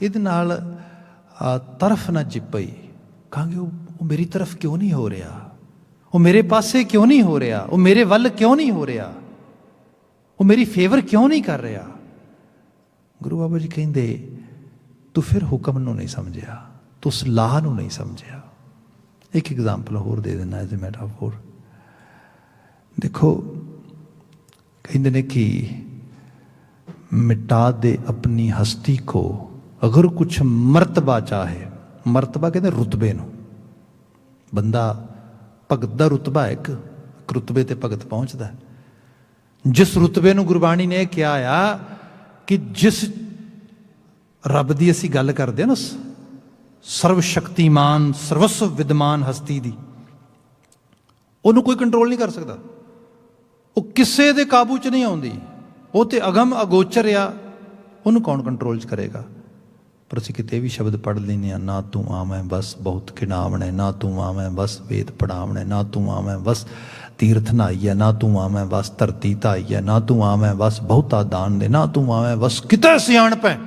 ਇਹਦੇ ਨਾਲ ਤਰਫ ਨਾ ਜਿੱਪਈ, ਕਹਾਂਗੇ ਉਹ ਮੇਰੀ ਤਰਫ ਕਿਉਂ ਨਹੀਂ ਹੋ ਰਿਹਾ, ਉਹ ਮੇਰੇ ਪਾਸੇ ਕਿਉਂ ਨਹੀਂ ਹੋ ਰਿਹਾ, ਉਹ ਮੇਰੇ ਵੱਲ ਕਿਉਂ ਨਹੀਂ ਹੋ ਰਿਹਾ, ਉਹ ਮੇਰੀ ਫੇਵਰ ਕਿਉਂ ਨਹੀਂ ਕਰ ਰਿਹਾ। ਗੁਰੂ ਬਾਬਾ ਜੀ ਕਹਿੰਦੇ ਤੂੰ ਫਿਰ ਹੁਕਮ ਨੂੰ ਨਹੀਂ ਸਮਝਿਆ, ਤੂੰ ਉਸ ਲਾਹ ਨੂੰ ਨਹੀਂ ਸਮਝਿਆ। ਇੱਕ ਐਗਜ਼ਾਮਪਲ ਹੋਰ ਦੇ ਦੇਣਾ ਐਜ਼ ਏ ਮੈਟਾਫੋਰ। ਦੇਖੋ ਕਹਿੰਦੇ ਨੇ ਕਿ ਮਿਟਾ ਦੇ ਆਪਣੀ ਹਸਤੀ ਕੋ ਅਗਰ ਕੁਛ ਮਰਤਬਾ ਚਾਹੇ, ਮਰਤਬਾ ਕਹਿੰਦੇ ਰੁਤਬੇ ਨੂੰ, ਬੰਦਾ ਭਗਤ ਦਾ ਰੁਤਬਾ ਹੈ, ਇੱਕ ਰੁਤਬੇ ਤੇ ਭਗਤ ਪਹੁੰਚਦਾ। ਜਿਸ ਰੁਤਬੇ ਨੂੰ ਗੁਰਬਾਣੀ ਨੇ ਕਿਹਾ ਆ ਕਿ ਜਿਸ ਰੱਬ ਦੀ ਅਸੀਂ ਗੱਲ ਕਰਦੇ ਹਾਂ ਨਾ, ਸਰਵ ਸ਼ਕਤੀਮਾਨ ਸਰਵਸਵ ਵਿਦਮਾਨ ਹਸਤੀ ਦੀ, ਉਹਨੂੰ ਕੋਈ ਕੰਟਰੋਲ ਨਹੀਂ ਕਰ ਸਕਦਾ, ਉਹ ਕਿਸੇ ਦੇ ਕਾਬੂ 'ਚ ਨਹੀਂ ਆਉਂਦੀ, ਉਹ ਤੇ ਅਗਮ ਅਗੋਚਰ ਆ, ਉਹਨੂੰ ਕੌਣ ਕੰਟਰੋਲ 'ਚ ਕਰੇਗਾ। ਪਰ ਅਸੀਂ ਕਿਤੇ ਵੀ ਸ਼ਬਦ ਪੜ੍ਹ ਲੈਂਦੇ ਹਾਂ, ਨਾ ਤੂੰ ਆਵੈਂ ਬਸ ਬਹੁਤ ਖਿਡਾਵਣੇ, ਨਾ ਤੂੰ ਆਵੈਂ ਬਸ ਵੇਦ ਪੜਾਵਣੇ, ਨਾ ਤੂੰ ਆਵੈਂ ਬਸ ਤੀਰਥ ਨਹਾਈਐ, ਨਾ ਤੂੰ ਆਵੈਂ ਬਸ ਧਰਤੀ ਧਾਈਐ, ਨਾ ਤੂੰ ਆਵੈਂ ਬਸ ਬਹੁਤਾ ਦਾਨ ਦੇ, ਨਾ ਤੂੰ ਆਵੈਂ ਬਸ ਕਿਤੇ ਸਿਆਣਪ ਹੈ।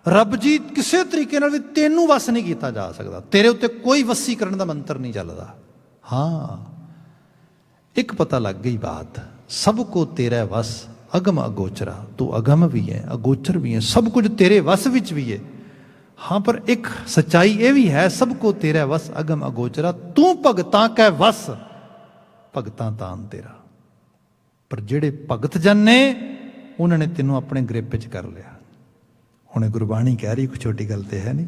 ਰੱਬ ਜੀ ਕਿਸੇ ਤਰੀਕੇ ਨਾਲ ਵੀ ਤੈਨੂੰ ਵਸ ਨਹੀਂ ਕੀਤਾ ਜਾ ਸਕਦਾ, ਤੇਰੇ ਉੱਤੇ ਕੋਈ ਵਸੀਕਰਨ ਦਾ ਮੰਤਰ ਨਹੀਂ ਚੱਲਦਾ। ਹਾਂ, ਇੱਕ ਪਤਾ ਲੱਗ ਗਈ ਬਾਤ, ਸਭ ਕੋ ਤੇਰਾ ਵਸ ਅਗਮ ਅਗੋਚਰਾ, ਤੂੰ ਅਗਮ ਵੀ ਹੈ ਅਗੋਚਰ ਵੀ ਹੈ, ਸਭ ਕੁਝ ਤੇਰੇ ਵਸ ਵਿੱਚ ਵੀ ਹੈ। ਹਾਂ, ਪਰ ਇੱਕ ਸੱਚਾਈ ਇਹ ਵੀ ਹੈ, ਸਭ ਕੋ ਤੇਰਾ ਵਸ ਅਗਮ ਅਗੋਚਰਾ, ਤੂੰ ਭਗਤਾਂ ਕੈ ਵਸ ਭਗਤਾਂ ਤਾਨ ਤੇਰਾ। ਪਰ ਜਿਹੜੇ ਭਗਤ ਜਨ ਨੇ ਉਹਨਾਂ ਨੇ ਤੈਨੂੰ ਆਪਣੇ ਗ੍ਰਿਪ ਵਿੱਚ ਕਰ ਲਿਆ। ਹੁਣ ਗੁਰਬਾਣੀ ਕਹਿ ਰਹੀ, ਕੋਈ ਛੋਟੀ ਗੱਲ ਤੇ ਹੈ ਨਹੀਂ,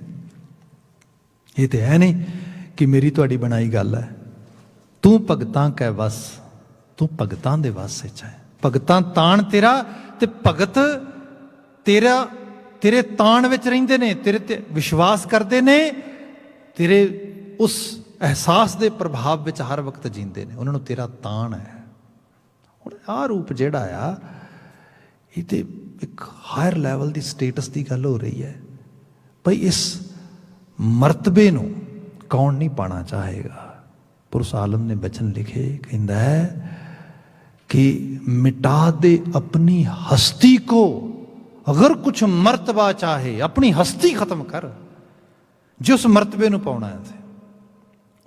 ਇਹ ਤੇ ਹੈ ਨਹੀਂ ਕਿ ਮੇਰੀ ਤੁਹਾਡੀ ਬਣਾਈ ਗੱਲ ਹੈ। ਤੂੰ ਭਗਤਾਂ ਕੈ ਵਸ, ਤੂੰ ਭਗਤਾਂ ਦੇ ਵਸ ਵਿੱਚ ਹੈ, ਭਗਤਾਂ ਤਾਣ ਤੇਰਾ, ਤੇ ਭਗਤ ਤੇਰਾ ਤੇਰੇ ਤਾਣ ਵਿੱਚ ਰਹਿੰਦੇ ਨੇ, ਤੇਰੇ ਤੇ ਵਿਸ਼ਵਾਸ ਕਰਦੇ ਨੇ, ਤੇਰੇ ਉਸ ਅਹਿਸਾਸ ਦੇ ਪ੍ਰਭਾਵ ਵਿੱਚ ਹਰ ਵਕਤ ਜੀਂਦੇ ਨੇ, ਉਹਨਾਂ ਨੂੰ ਤੇਰਾ ਤਾਣ ਹੈ। ਹੁਣ ਆਹ ਰੂਪ ਜਿਹੜਾ ਆ, ਇਹ ਤੇ ਇੱਕ ਹਾਇਰ ਲੈਵਲ ਦੀ ਸਟੇਟਸ ਦੀ ਗੱਲ ਹੋ ਰਹੀ ਹੈ। ਭਈ ਇਸ ਮਰਤਬੇ ਨੂੰ ਕੌਣ ਨਹੀਂ ਪਾਣਾ ਚਾਹੇਗਾ। ਪੁਰਸ਼ ਆਲਮ ਨੇ ਬਚਨ ਲਿਖੇ, ਕਹਿੰਦਾ ਹੈ कि मिटा दे अपनी हस्ती को अगर कुछ मर्तबा चाहे, अपनी हस्ती खत्म कर जो उस मर्तबे नूं पाउणा है।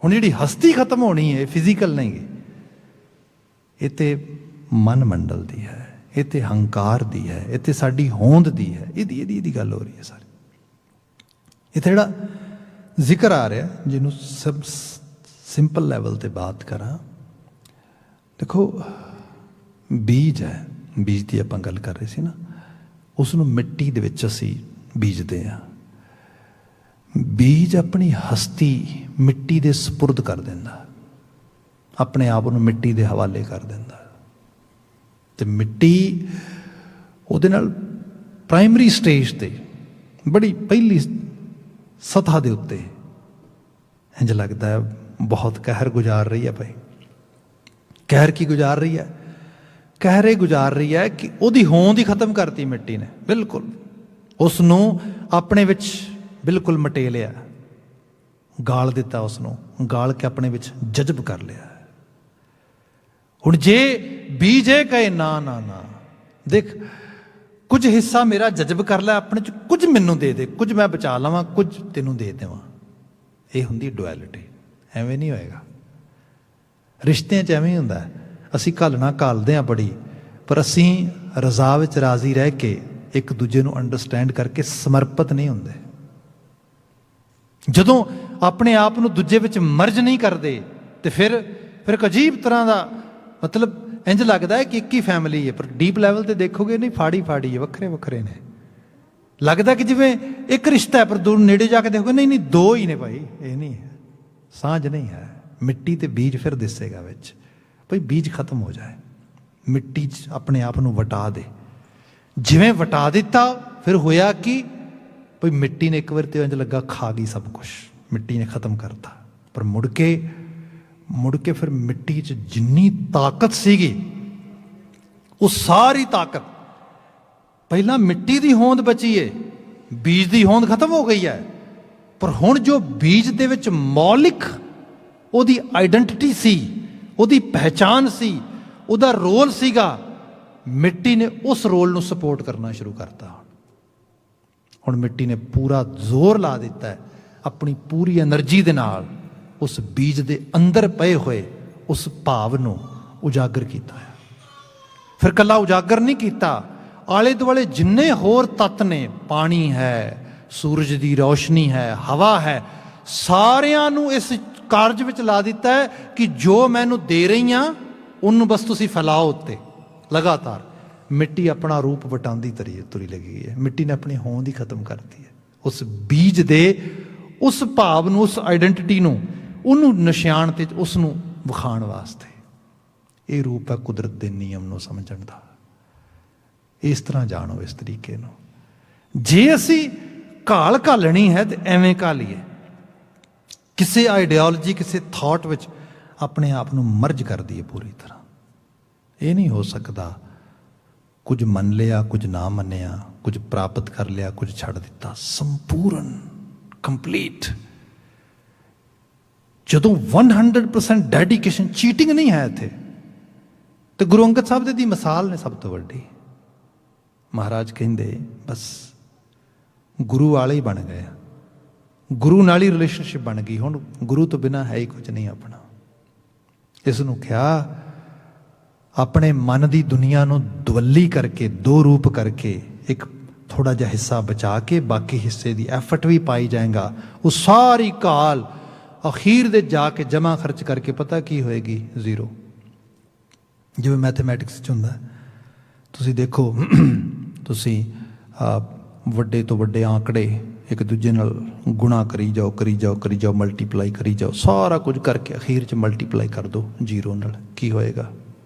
हुण जिहड़ी हस्ती खत्म होनी है फिजिकल नहीं गी, ये ते मन मंडल दी है, ये ते हंकार दी है, ये ते साडी होंद दी है, इहदी गल हो रही है सारी। इत्थे जिहड़ा जिक्र आ रहा है, जिन्हों सब सिंपल लैवल ते बात करा, देखो बीज है, बीज की आप गल कर रहे थे ना, उसनों मिट्टी दे विच असीं बीजते हैं। बीज अपनी हस्ती मिट्टी दे सपुरद कर दिंदा, अपने आप नूं मिट्टी दे हवाले कर दिंदा, ते मिट्टी उहदे नाल प्राइमरी स्टेज ते बड़ी पहली सतह दे उत्ते इंज लगदा है बहुत कहर गुजार रही है। भाई कहर की गुजार रही है, कहरे गुजार रही है कि ਉਹਦੀ ਹੋਂਦ ਹੀ ਖਤਮ ਕਰਤੀ ਮਿੱਟੀ ਨੇ, ਬਿਲਕੁਲ ਉਸ ਨੂੰ ਆਪਣੇ ਵਿੱਚ ਬਿਲਕੁਲ ਮਟੇ ਲਿਆ, ਗਾਲ ਦਿੱਤਾ, ਉਸ ਨੂੰ ਗਾਲ ਕੇ ਆਪਣੇ ਵਿੱਚ ਜਜ਼ਬ ਕਰ ਲਿਆ। ਹੁਣ ਜੇ ਬੀਜ ਇਹ ਕਹੇ ਨਾ ਨਾ ਨਾ, ਦੇਖ ਕੁਝ ਹਿੱਸਾ ਮੇਰਾ ਜਜ਼ਬ ਕਰ ਲੈ ਆਪਣੇ ਚ, ਕੁਝ ਮੈਨੂੰ ਦੇ ਦੇ, ਕੁਝ ਮੈਂ ਬਚਾ ਲਵਾਂ, ਕੁਝ ਤੈਨੂੰ ਦੇ ਦੇਵਾਂ, ਇਹ ਹੁੰਦੀ ਡੁਐਲਿਟੀ। ਐਵੇਂ ਨਹੀਂ ਹੋਏਗਾ, ਰਿਸ਼ਤਿਆਂ 'ਚ ਐਵੇਂ ਹੁੰਦਾ। ਅਸੀਂ ਘਾਲਣਾ ਘਾਲਦੇ ਹਾਂ ਬੜੀ, ਪਰ ਅਸੀਂ ਰਜ਼ਾ ਵਿੱਚ ਰਾਜ਼ੀ ਰਹਿ ਕੇ ਇੱਕ ਦੂਜੇ ਨੂੰ ਅੰਡਰਸਟੈਂਡ ਕਰਕੇ ਸਮਰਪਿਤ ਨਹੀਂ ਹੁੰਦੇ। ਜਦੋਂ ਆਪਣੇ ਆਪ ਨੂੰ ਦੂਜੇ ਵਿੱਚ ਮਰਜ ਨਹੀਂ ਕਰਦੇ ਤੇ ਫਿਰ ਇੱਕ ਅਜੀਬ ਤਰ੍ਹਾਂ ਦਾ ਮਤਲਬ ਇੰਜ ਲੱਗਦਾ ਹੈ ਕਿ ਇੱਕ ਹੀ ਫੈਮਿਲੀ ਹੈ, ਪਰ ਡੀਪ ਲੈਵਲ ਤੇ ਦੇਖੋਗੇ ਨਹੀਂ, ਫਾੜੀ ਫਾੜੀ ਹੈ, ਵੱਖਰੇ ਵੱਖਰੇ ਨੇ। ਲੱਗਦਾ ਕਿ ਜਿਵੇਂ ਇੱਕ ਰਿਸ਼ਤਾ ਹੈ, ਪਰ ਦੂਰ ਨੇੜੇ ਜਾ ਕੇ ਦੇਖੋਗੇ ਨਹੀਂ ਨਹੀਂ ਦੋ ਹੀ ਨੇ ਭਾਈ, ਇਹ ਨਹੀਂ ਹੈ, ਸਾਂਝ ਨਹੀਂ ਹੈ। ਮਿੱਟੀ ਤੇ ਬੀਜ ਫਿਰ ਦਿਸੇਗਾ ਵਿੱਚ। ਭਈ ਬੀਜ ਖਤਮ ਹੋ ਜਾਏ, ਮਿੱਟੀ 'ਚ ਆਪਣੇ ਆਪ ਨੂੰ ਵਟਾ ਦੇ। ਜਿਵੇਂ ਵਟਾ ਦਿੱਤਾ ਫਿਰ ਹੋਇਆ ਕਿ ਭਈ ਮਿੱਟੀ ਨੇ ਇੱਕ ਵਾਰ ਤੇ ਇੰਝ ਲੱਗਾ ਖਾ ਗਈ ਸਭ ਕੁਛ, ਮਿੱਟੀ ਨੇ ਖਤਮ ਕਰਤਾ। ਪਰ ਮੁੜ ਕੇ ਫਿਰ ਮਿੱਟੀ 'ਚ ਜਿੰਨੀ ਤਾਕਤ ਸੀਗੀ, ਉਹ ਸਾਰੀ ਤਾਕਤ ਪਹਿਲਾਂ ਮਿੱਟੀ ਦੀ ਹੋਂਦ ਬਚੀ ਏ, ਬੀਜ ਦੀ ਹੋਂਦ ਖਤਮ ਹੋ ਗਈ ਹੈ। ਪਰ ਹੁਣ ਜੋ ਬੀਜ ਦੇ ਵਿੱਚ ਮੌਲਿਕ ਉਹਦੀ ਆਈਡੈਂਟਿਟੀ ਸੀ, ਉਹਦੀ ਪਹਿਚਾਨ ਸੀ, ਉਹਦਾ ਰੋਲ ਸੀਗਾ, ਮਿੱਟੀ ਨੇ ਉਸ ਰੋਲ ਨੂੰ ਸਪੋਰਟ ਕਰਨਾ ਸ਼ੁਰੂ ਕਰਤਾ। ਹੁਣ ਮਿੱਟੀ ਨੇ ਪੂਰਾ ਜ਼ੋਰ ਲਾ ਦਿੱਤਾ ਹੈ, ਆਪਣੀ ਪੂਰੀ એનર્ਜੀ ਦੇ ਨਾਲ ਉਸ ਬੀਜ ਦੇ ਅੰਦਰ ਪਏ ਹੋਏ ਉਸ ਭਾਵ ਨੂੰ ਉਜਾਗਰ ਕੀਤਾ ਹੈ। ਫਿਰ ਕੱਲਾ ਉਜਾਗਰ ਨਹੀਂ ਕੀਤਾ, ਆਲੇ ਦੁਆਲੇ ਜਿੰਨੇ ਹੋਰ ਤੱਤ ਨੇ, ਪਾਣੀ ਹੈ, ਸੂਰਜ ਦੀ ਰੌਸ਼ਨੀ ਹੈ, ਹਵਾ ਹੈ, ਸਾਰਿਆਂ ਨੂੰ ਇਸ ਕਾਰਜ ਵਿੱਚ ਲਾ ਦਿੱਤਾ ਹੈ ਕਿ ਜੋ ਮੈਨੂੰ ਦੇ ਰਹੀ ਹਾਂ ਉਹਨੂੰ ਬਸ ਤੁਸੀਂ ਫੈਲਾਓ ਉੱਤੇ ਲਗਾਤਾਰ। ਮਿੱਟੀ ਆਪਣਾ ਰੂਪ ਵਟਾਉਂਦੀ ਤੁਰੀ ਲੱਗੀ ਹੈ। ਮਿੱਟੀ ਨੇ ਆਪਣੀ ਹੋਂਦ ਹੀ ਖਤਮ ਕਰਤੀ ਹੈ। ਉਸ ਬੀਜ ਦੇ ਉਸ ਭਾਵ ਨੂੰ, ਉਸ ਆਈਡੈਂਟੀਟੀ ਨੂੰ, ਉਹਨੂੰ ਨਿਸ਼ਾਨ ਤੇ ਉਸ ਨੂੰ ਵਿਖਾਉਣ ਵਾਸਤੇ। ਇਹ ਰੂਪ ਹੈ ਕੁਦਰਤ ਦੇ ਨਿਯਮ ਨੂੰ ਸਮਝਣ ਦਾ। ਇਸ ਤਰ੍ਹਾਂ ਜਾਣੋ ਇਸ ਤਰੀਕੇ ਨੂੰ। ਜੇ ਅਸੀਂ ਘਾਲ ਘਾਲਣੀ ਹੈ ਤੇ ਐਵੇਂ ਘਾਲੀਏ, ਕਿਸੇ ਆਈਡੀਓਲੋਜੀ, ਕਿਸੇ ਥਾਟ ਵਿੱਚ ਆਪਣੇ ਆਪ ਨੂੰ ਮਰਜ ਕਰ ਦਈਏ ਪੂਰੀ ਤਰ੍ਹਾਂ। ਇਹ ਨਹੀਂ ਹੋ ਸਕਦਾ ਕੁਝ ਮੰਨ ਲਿਆ, ਕੁਝ ਨਾ ਮੰਨਿਆ, ਕੁਝ ਪ੍ਰਾਪਤ ਕਰ ਲਿਆ, ਕੁਝ ਛੱਡ ਦਿੱਤਾ। ਸੰਪੂਰਨ, ਕੰਪਲੀਟ। ਜਦੋਂ 100% ਡੈਡੀਕੇਸ਼ਨ, ਚੀਟਿੰਗ ਨਹੀਂ ਹੈ ਇੱਥੇ। ਤੇ ਗੁਰੂ ਅੰਗਦ ਸਾਹਿਬ ਦੀ ਮਿਸਾਲ ਨੇ ਸਭ ਤੋਂ ਵੱਡੀ। ਮਹਾਰਾਜ ਕਹਿੰਦੇ ਬਸ ਗੁਰੂ ਵਾਲੇ ਹੀ ਬਣ ਗਏ, ਗੁਰੂ ਨਾਲ ਹੀ ਰਿਲੇਸ਼ਨਸ਼ਿਪ ਬਣ ਗਈ। ਹੁਣ ਗੁਰੂ ਤੋਂ ਬਿਨਾਂ ਹੈ ਹੀ ਕੁਝ ਨਹੀਂ ਆਪਣਾ। ਇਸ ਨੂੰ ਕਿਹਾ ਆਪਣੇ ਮਨ ਦੀ ਦੁਨੀਆ ਨੂੰ ਦੁਵੱਲੀ ਕਰਕੇ, ਦੋ ਰੂਪ ਕਰਕੇ, ਇੱਕ ਥੋੜਾ ਜਿਹਾ ਹਿੱਸਾ ਬਚਾ ਕੇ ਬਾਕੀ ਹਿੱਸੇ ਦੀ ਐਫਰਟ ਵੀ ਪਾਈ ਜਾਏਗਾ। ਉਹ ਸਾਰੀ ਘਾਲ ਅਖੀਰ ਦੇ ਜਾ ਕੇ ਜਮਾ ਖਰਚ ਕਰਕੇ ਪਤਾ ਕੀ ਹੋਏਗੀ? ਜ਼ੀਰੋ। ਜਿਵੇਂ ਮੈਥਮੈਟਿਕਸ 'ਚ ਹੁੰਦਾ, ਤੁਸੀਂ ਦੇਖੋ, ਤੁਸੀਂ ਵੱਡੇ ਤੋਂ ਵੱਡੇ ਆંકੜੇ ਇੱਕ ਦੂਜੇ ਨਾਲ ਗੁਣਾ ਕਰੀ ਜਾਓ, ਕਰੀ ਜਾਓ, ਕਰੀ ਜਾਓ, ਮਲਟੀਪਲਾਈ ਕਰੀ ਜਾਓ, ਸਾਰਾ ਕੁਝ ਕਰਕੇ ਅਖੀਰ 'ਚ ਮਲਟੀਪਲਾਈ ਕਰ ਦਿਓ ਜ਼ੀਰੋ ਨਾਲ। ਕੀ ਹੋਏਗਾ?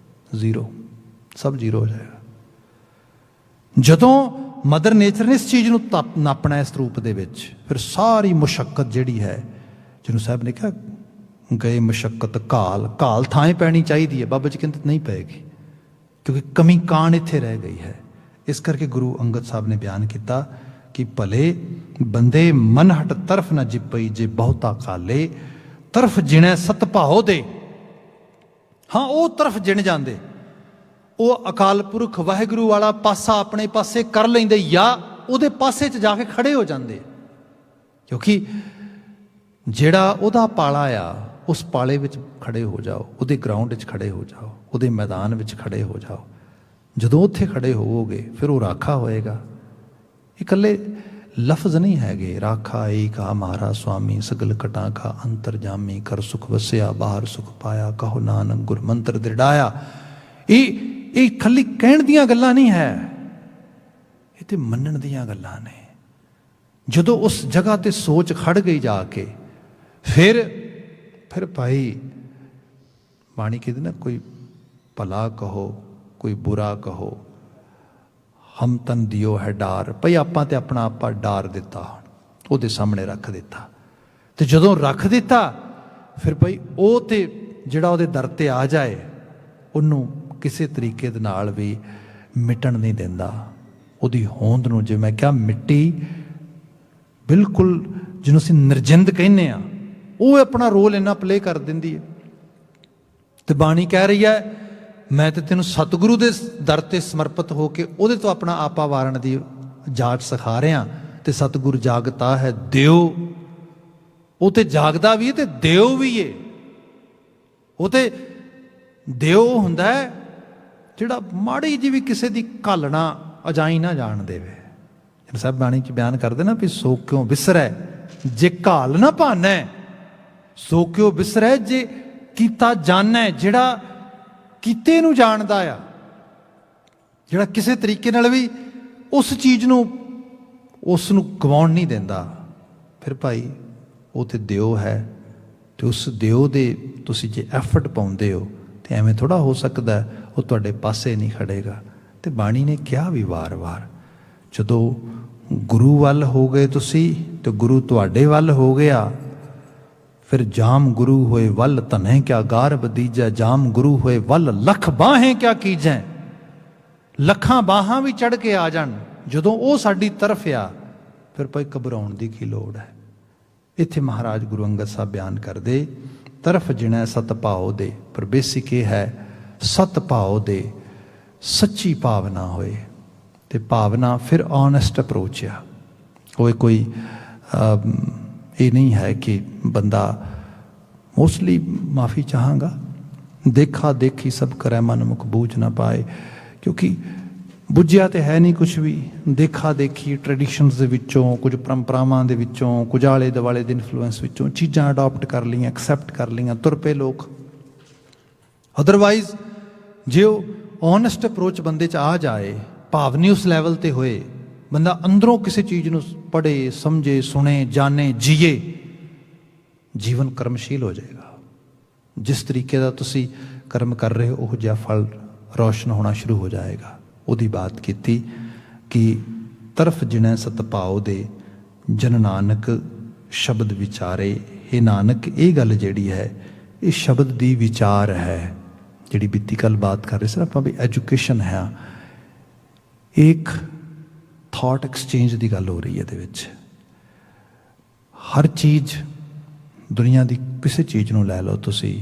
ਜ਼ੀਰੋ। ਸਭ ਜ਼ੀਰੋ ਹੋ ਜਾਏਗਾ। ਜਦੋਂ ਮਦਰ ਨੇਚਰ ਨੇ ਇਸ ਚੀਜ਼ ਨੂੰ ਨਾਪਣਾ ਇਸ ਰੂਪ ਦੇ ਵਿੱਚ, ਫਿਰ ਸਾਰੀ ਮੁਸ਼ੱਕਤ ਜਿਹੜੀ ਹੈ, ਜਿਹਨੂੰ ਸਾਹਿਬ ਨੇ ਕਿਹਾ ਗਏ ਮੁਸ਼ੱਕਤ ਘਾਲ, ਘਾਲ ਥਾਂ ਪੈਣੀ ਚਾਹੀਦੀ ਹੈ। ਬਾਬਾ ਜੀ ਕਹਿੰਦੇ ਨਹੀਂ ਪਏਗੀ, ਕਿਉਂਕਿ ਕਮੀ ਕਾਣ ਇੱਥੇ ਰਹਿ ਗਈ ਹੈ। ਇਸ ਕਰਕੇ ਗੁਰੂ ਅੰਗਦ ਸਾਹਿਬ ਨੇ ਬਿਆਨ ਕੀਤਾ ਕਿ ਭਲੇ ਬੰਦੇ ਮਨ ਹਟ ਤਰਫ ਨਾ ਜਿਪਈ, ਜੇ ਬਹੁਤਾ ਕਾਲੇ ਤਰਫ ਜਿਣੈ ਸਤ ਭਾਉ ਦੇ। ਹਾਂ, ਉਹ ਤਰਫ ਜਿਣ ਜਾਂਦੇ, ਉਹ ਅਕਾਲ ਪੁਰਖ ਵਾਹਿਗੁਰੂ ਵਾਲਾ ਪਾਸਾ ਆਪਣੇ ਪਾਸੇ ਕਰ ਲੈਂਦੇ, ਜਾਂ ਉਹਦੇ ਪਾਸੇ 'ਚ ਜਾ ਕੇ ਖੜੇ ਹੋ ਜਾਂਦੇ। ਕਿਉਂਕਿ ਜਿਹੜਾ ਉਹਦਾ ਪਾਲਾ ਆ, ਉਸ ਪਾਲੇ ਵਿੱਚ ਖੜੇ ਹੋ ਜਾਓ, ਉਹਦੇ ਗਰਾਊਂਡ ਵਿੱਚ ਖੜੇ ਹੋ ਜਾਓ, ਉਹਦੇ ਮੈਦਾਨ ਵਿੱਚ ਖੜੇ ਹੋ ਜਾਓ। ਜਦੋਂ ਉੱਥੇ ਖੜੇ ਹੋਵੋਗੇ ਫਿਰ ਉਹ ਰਾਖਾ ਹੋਏਗਾ। ਇਕੱਲੇ ਲਫ਼ਜ਼ ਨਹੀਂ ਹੈਗੇ। ਰਾਖਾ ਏਕ ਹਮਾਰਾ ਸੁਆਮੀ, ਸਗਲ ਕਟਾਂ ਕਾ ਅੰਤਰ ਜਾਮੀ, ਕਰ ਸੁਖ ਵਸਿਆ ਬਾਹਰ ਸੁਖ ਪਾਇਆ, ਕਹੋ ਨਾਨਕ ਗੁਰ ਮੰਤਰ ਦ੍ਰਿੜਾਇਆ। ਇਹ ਖਾਲੀ ਕਹਿਣ ਦੀਆਂ ਗੱਲਾਂ ਨਹੀਂ ਹੈ, ਇਹ ਤੇ ਮੰਨਣ ਦੀਆਂ ਗੱਲਾਂ ਨੇ। ਜਦੋਂ ਉਸ ਜਗ੍ਹਾ ਤੇ ਸੋਚ ਖੜ ਗਈ ਜਾ ਕੇ, ਫਿਰ ਭਾਈ ਬਾਣੀ ਕਹਿੰਦੀ ਨਾ, ਕੋਈ ਭਲਾ ਕਹੋ, ਕੋਈ ਬੁਰਾ ਕਹੋ, ਹਮ ਤਨ ਦਿਓ ਹੈ ਡਾਰ। ਭਈ ਆਪਾਂ ਤੇ ਆਪਣਾ ਆਪਾ ਡਾਰ ਦਿੱਤਾ, ਉਹਦੇ ਸਾਹਮਣੇ ਰੱਖ ਦਿੱਤਾ। ਤੇ ਜਦੋਂ ਰੱਖ ਦਿੱਤਾ, ਫਿਰ ਭਾਈ ਉਹ ਤੇ ਜਿਹੜਾ ਉਹਦੇ ਦਰ ਤੇ ਆ ਜਾਏ, ਉਹਨੂੰ ਕਿਸੇ ਤਰੀਕੇ ਦੇ ਨਾਲ ਵੀ ਮਿਟਣ ਨਹੀਂ ਦਿੰਦਾ। ਉਹਦੀ ਹੋਂਦ ਨੂੰ, ਜਿਵੇਂ ਮੈਂ ਕਿਹਾ, ਮਿੱਟੀ ਬਿਲਕੁਲ ਜਿਹਨੂੰ ਅਸੀਂ ਨਿਰਜਿੰਦ ਕਹਿੰਦੇ ਹਾਂ, ਉਹ ਆਪਣਾ ਰੋਲ ਇੰਨਾ ਪਲੇ ਕਰ ਦਿੰਦੀ ਹੈ। ਤੇ ਬਾਣੀ ਕਹਿ ਰਹੀ ਹੈ, ਮੈਂ ਤੇ ਤੈਨੂੰ ਸਤਿਗੁਰੂ ਦੇ ਦਰ ਤੇ ਸਮਰਪਿਤ ਹੋ ਕੇ ਉਹਦੇ ਤੋਂ ਆਪਣਾ ਆਪਾ ਵਾਰਨ ਦੀ ਜਾਚ ਸਿਖਾ ਰਿਹਾ। ਤੇ ਸਤਿਗੁਰ ਜਾਗਤਾ ਹੈ ਦਿਓ, ਉਹ ਤੇ ਜਾਗਦਾ ਵੀ ਹੈ ਤੇ ਦਿਓ ਵੀ ਹੈ। ਉਹ ਤੇ ਦਿਓ ਹੁੰਦਾ ਹੈ ਜਿਹੜਾ ਮਾੜੀ ਜਿਹੀ ਵੀ ਕਿਸੇ ਦੀ ਘਾਲਣਾ ਅਜਾਈ ਨਾ ਜਾਣ ਦੇਵੇ। ਜਿਹਨੂੰ ਸਾਹਿਬ ਬਾਣੀ 'ਚ ਬਿਆਨ ਕਰਦੇ ਨਾ, ਵੀ ਸੋ ਕਿਉਂ ਵਿਸਰੈ ਜੇ ਘਾਲ ਨਾ ਭਾਨੈ, ਸੋ ਕਿਉਂ ਵਿਸਰੈ ਜੇ ਕੀਤਾ ਜਾਣੈ। ਜਿਹੜਾ ਕੀਤੇ ਨੂੰ ਜਾਣਦਾ ਆ, ਜਿਹੜਾ ਕਿਸੇ ਤਰੀਕੇ ਨਾਲ ਵੀ ਉਸ ਚੀਜ਼ ਨੂੰ, ਉਸ ਨੂੰ ਗਵਾਉਣ ਨਹੀਂ ਦਿੰਦਾ, ਫਿਰ ਭਾਈ ਉਹ ਤੇ ਦਿਓ ਹੈ। ਤੇ ਉਸ ਦਿਓ ਦੇ ਤੁਸੀਂ ਜੇ ਐਫਰਟ ਪਾਉਂਦੇ ਹੋ ਤੇ ਐਵੇਂ ਥੋੜ੍ਹਾ ਹੋ ਸਕਦਾ ਉਹ ਤੁਹਾਡੇ ਪਾਸੇ ਨਹੀਂ ਖੜੇਗਾ। ਤੇ ਬਾਣੀ ਨੇ ਕਿਹਾ ਵੀ ਵਾਰ-ਵਾਰ, ਜਦੋਂ ਗੁਰੂ ਵੱਲ ਹੋ ਗਏ ਤੁਸੀਂ ਤੇ ਗੁਰੂ ਤੁਹਾਡੇ ਵੱਲ ਹੋ ਗਿਆ, ਫਿਰ ਜਾਮ ਗੁਰੂ ਹੋਏ ਵੱਲ ਧਨੈ ਕਿਆ ਗਾਰਬ ਦੀਜੈ, ਜਾਮ ਗੁਰੂ ਹੋਏ ਵੱਲ ਲੱਖ ਬਾਹੇ ਕਿਆ ਕੀਜੈ। ਲੱਖਾਂ ਬਾਹਾਂ ਵੀ ਚੜ੍ਹ ਕੇ ਆ ਜਾਣ, ਜਦੋਂ ਉਹ ਸਾਡੀ ਤਰਫ ਆ, ਫਿਰ ਭਾਈ ਘਬਰਾਉਣ ਦੀ ਕੀ ਲੋੜ ਹੈ। ਇੱਥੇ ਮਹਾਰਾਜ ਗੁਰੂ ਅੰਗਦ ਸਾਹਿਬ ਬਿਆਨ ਕਰਦੇ, ਤਰਫ ਜਿਣੈ ਸਤ ਭਾਉ ਦੇ। ਪਰ ਬੇਸਿਕ ਇਹ ਹੈ, ਸਤ ਭਾਉ ਦੇ, ਸੱਚੀ ਭਾਵਨਾ ਹੋਏ। ਤੇ ਭਾਵਨਾ ਫਿਰ ਓਨੈਸਟ ਅਪਰੋਚ ਆ। ਉਹ ਕੋਈ ਇਹ ਨਹੀਂ ਹੈ ਕਿ ਬੰਦਾ ਮੋਸਟਲੀ ਮਾफ़ी ਚਾਹਾਂਗਾ ਦੇਖਾ ਦੇਖੀ ਸਭ ਕਰੈ ਮਨ ਮੁਖ ਬੂਝ ਨਾ ਪਾਏ, ਕਿਉਂਕਿ ਬੁੱਝਿਆ ਤੇ ਹੈ ਨਹੀਂ ਕੁਛ ਵੀ। ਦੇਖਾ ਦੇਖੀ ਟ੍ਰੈਡੀਸ਼ਨਸ ਦੇ ਵਿੱਚੋਂ, ਕੁਝ ਪਰੰਪਰਾਵਾਂ ਦੇ ਵਿੱਚੋਂ, ਕੁਝ ਆਲੇ ਦੁਆਲੇ ਦੇ ਇਨਫਲੂਐਂਸ ਵਿੱਚੋਂ ਚੀਜ਼ਾਂ ਅਡੋਪਟ ਕਰ ਲਈਆਂ, ਐਕਸੈਪਟ ਕਰ ਲਈਆਂ, ਤੁਰ ਪਏ ਲੋਕ। ਅਦਰਵਾਈਜ਼ ਜੇ ਉਹ ਓਨੈਸਟ ਅਪਰੋਚ ਬੰਦੇ 'ਚ ਆ ਜਾਏ, ਭਾਵਨੀ ਉਸ ਲੈਵਲ 'ਤੇ ਹੋਏ, ਬੰਦਾ ਅੰਦਰੋਂ ਕਿਸੇ ਚੀਜ਼ ਨੂੰ ਪੜ੍ਹੇ, ਸਮਝੇ, ਸੁਣੇ, ਜਾਣੇ, ਜੀਏ, ਜੀਵਨ ਕਰਮਸ਼ੀਲ ਹੋ ਜਾਏਗਾ। ਜਿਸ ਤਰੀਕੇ ਦਾ ਤੁਸੀਂ ਕਰਮ ਕਰ ਰਹੇ ਹੋ ਉਹ ਜਿਹਾ ਫਲ ਰੌਸ਼ਨ ਹੋਣਾ ਸ਼ੁਰੂ ਹੋ ਜਾਏਗਾ। ਉਹਦੀ ਬਾਤ ਕੀਤੀ ਕਿ ਤਰਫ ਜਿਣੈ ਸਤਪਾਉ ਦੇ ਜਨ ਨਾਨਕ ਸ਼ਬਦ ਵਿਚਾਰੇ। ਇਹ ਨਾਨਕ ਇਹ ਗੱਲ ਜਿਹੜੀ ਹੈ ਇਹ ਸ਼ਬਦ ਦੀ ਵਿਚਾਰ ਹੈ। ਜਿਹੜੀ ਬੀਤੀ ਕੱਲ ਬਾਤ ਕਰ ਰਹੇ ਸੀ ਨਾ ਆਪਾਂ ਵੀ ਐਜੂਕੇਸ਼ਨ ਹੈ, ਇੱਕ ਥਾਟ ਐਕਸਚੇਂਜ ਦੀ ਗੱਲ ਹੋ ਰਹੀ ਹੈ ਇਹਦੇ ਵਿੱਚ। ਹਰ ਚੀਜ਼ ਦੁਨੀਆ ਦੀ ਕਿਸੇ ਚੀਜ਼ ਨੂੰ ਲੈ ਲਓ ਤੁਸੀਂ,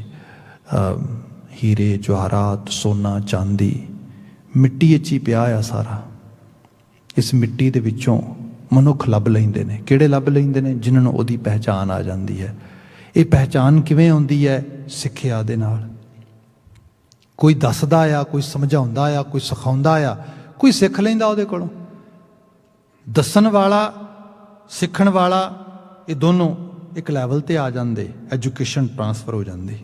ਹੀਰੇ ਜਵਾਹਰਾਤ, ਸੋਨਾ, ਚਾਂਦੀ, ਮਿੱਟੀ ਵਿੱਚ ਹੀ ਪਿਆ ਆ ਸਾਰਾ। ਇਸ ਮਿੱਟੀ ਦੇ ਵਿੱਚੋਂ ਮਨੁੱਖ ਲੱਭ ਲੈਂਦੇ ਨੇ। ਕਿਹੜੇ ਲੱਭ ਲੈਂਦੇ ਨੇ? ਜਿਨ੍ਹਾਂ ਨੂੰ ਉਹਦੀ ਪਹਿਚਾਣ ਆ ਜਾਂਦੀ ਹੈ। ਇਹ ਪਹਿਚਾਣ ਕਿਵੇਂ ਆਉਂਦੀ ਹੈ? ਸਿੱਖਿਆ ਦੇ ਨਾਲ। ਕੋਈ ਦੱਸਦਾ ਆ, ਕੋਈ ਸਮਝਾਉਂਦਾ ਆ, ਕੋਈ ਸਿਖਾਉਂਦਾ ਆ, ਕੋਈ ਸਿੱਖ ਲੈਂਦਾ ਉਹਦੇ ਕੋਲੋਂ। ਦੱਸਣ ਵਾਲਾ, ਸਿੱਖਣ ਵਾਲਾ, ਇਹ ਦੋਨੋਂ ਇੱਕ ਲੈਵਲ 'ਤੇ ਆ ਜਾਂਦੇ, ਐਜੂਕੇਸ਼ਨ ਟਰਾਂਸਫਰ ਹੋ ਜਾਂਦੀ,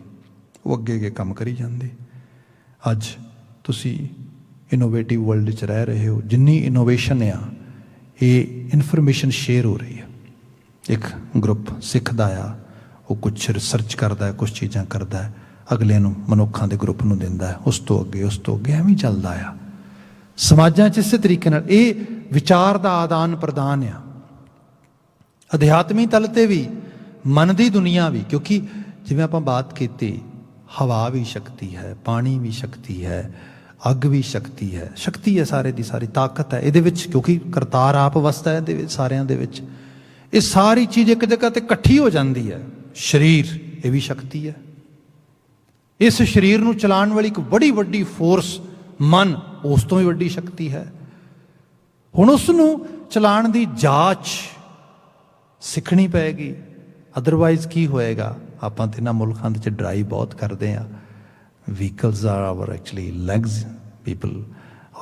ਉਹ ਅੱਗੇ ਅੱਗੇ ਕੰਮ ਕਰੀ ਜਾਂਦੇ। ਅੱਜ ਤੁਸੀਂ ਇਨੋਵੇਟਿਵ ਵਰਲਡ 'ਚ ਰਹਿ ਰਹੇ ਹੋ। ਜਿੰਨੀ ਇਨੋਵੇਸ਼ਨ ਆ ਇਹ ਇਨਫੋਰਮੇਸ਼ਨ ਸ਼ੇਅਰ ਹੋ ਰਹੀ ਹੈ। ਇੱਕ ਗਰੁੱਪ ਸਿੱਖਦਾ ਆ, ਉਹ ਕੁਛ ਰਿਸਰਚ ਕਰਦਾ ਹੈ, ਕੁਛ ਚੀਜ਼ਾਂ ਕਰਦਾ ਹੈ, ਅਗਲੇ ਨੂੰ, ਮਨੁੱਖਾਂ ਦੇ ਗਰੁੱਪ ਨੂੰ ਦਿੰਦਾ ਹੈ, ਉਸ ਤੋਂ ਅੱਗੇ, ਉਸ ਤੋਂ ਅੱਗੇ, ਐਵੇਂ ਚੱਲਦਾ ਆ। ਸਮਾਜਾਂ 'ਚ ਇਸੇ ਤਰੀਕੇ ਨਾਲ ਇਹ ਵਿਚਾਰ ਦਾ ਆਦਾਨ ਪ੍ਰਦਾਨ ਆ। ਅਧਿਆਤਮੀ ਤਲ 'ਤੇ ਵੀ, ਮਨ ਦੀ ਦੁਨੀਆ ਵੀ, ਕਿਉਂਕਿ ਜਿਵੇਂ ਆਪਾਂ ਬਾਤ ਕੀਤੀ, ਹਵਾ ਵੀ ਸ਼ਕਤੀ ਹੈ, ਪਾਣੀ ਵੀ ਸ਼ਕਤੀ ਹੈ, ਅੱਗ ਵੀ ਸ਼ਕਤੀ ਹੈ। ਸ਼ਕਤੀ ਹੈ ਸਾਰੇ ਦੀ ਸਾਰੀ, ਤਾਕਤ ਹੈ ਇਹਦੇ ਵਿੱਚ, ਕਿਉਂਕਿ ਕਰਤਾਰ ਆਪ ਵਸਦਾ ਹੈ ਇਹਦੇ ਵਿੱਚ, ਸਾਰਿਆਂ ਦੇ ਵਿੱਚ। ਇਹ ਸਾਰੀ ਚੀਜ਼ ਇੱਕ ਜਗ੍ਹਾ 'ਤੇ ਇਕੱਠੀ ਹੋ ਜਾਂਦੀ ਹੈ। ਸਰੀਰ, ਇਹ ਵੀ ਸ਼ਕਤੀ ਹੈ। ਇਸ ਸਰੀਰ ਨੂੰ ਚਲਾਉਣ ਵਾਲੀ ਇੱਕ ਬੜੀ ਵੱਡੀ ਫੋਰਸ ਮਨ, ਉਸ ਤੋਂ ਵੀ ਵੱਡੀ ਸ਼ਕਤੀ ਹੈ। ਹੁਣ ਉਸ ਨੂੰ ਚਲਾਉਣ ਦੀ ਜਾਂਚ ਸਿੱਖਣੀ ਪਏਗੀ। ਅਦਰਵਾਈਜ਼ ਕੀ ਹੋਏਗਾ? ਆਪਾਂ ਤੇ ਇਹਨਾਂ ਮੁਲਕਾਂ ਦੇ 'ਚ ਡਰਾਈਵ ਬਹੁਤ ਕਰਦੇ ਹਾਂ। Vehicles are our actually legs. People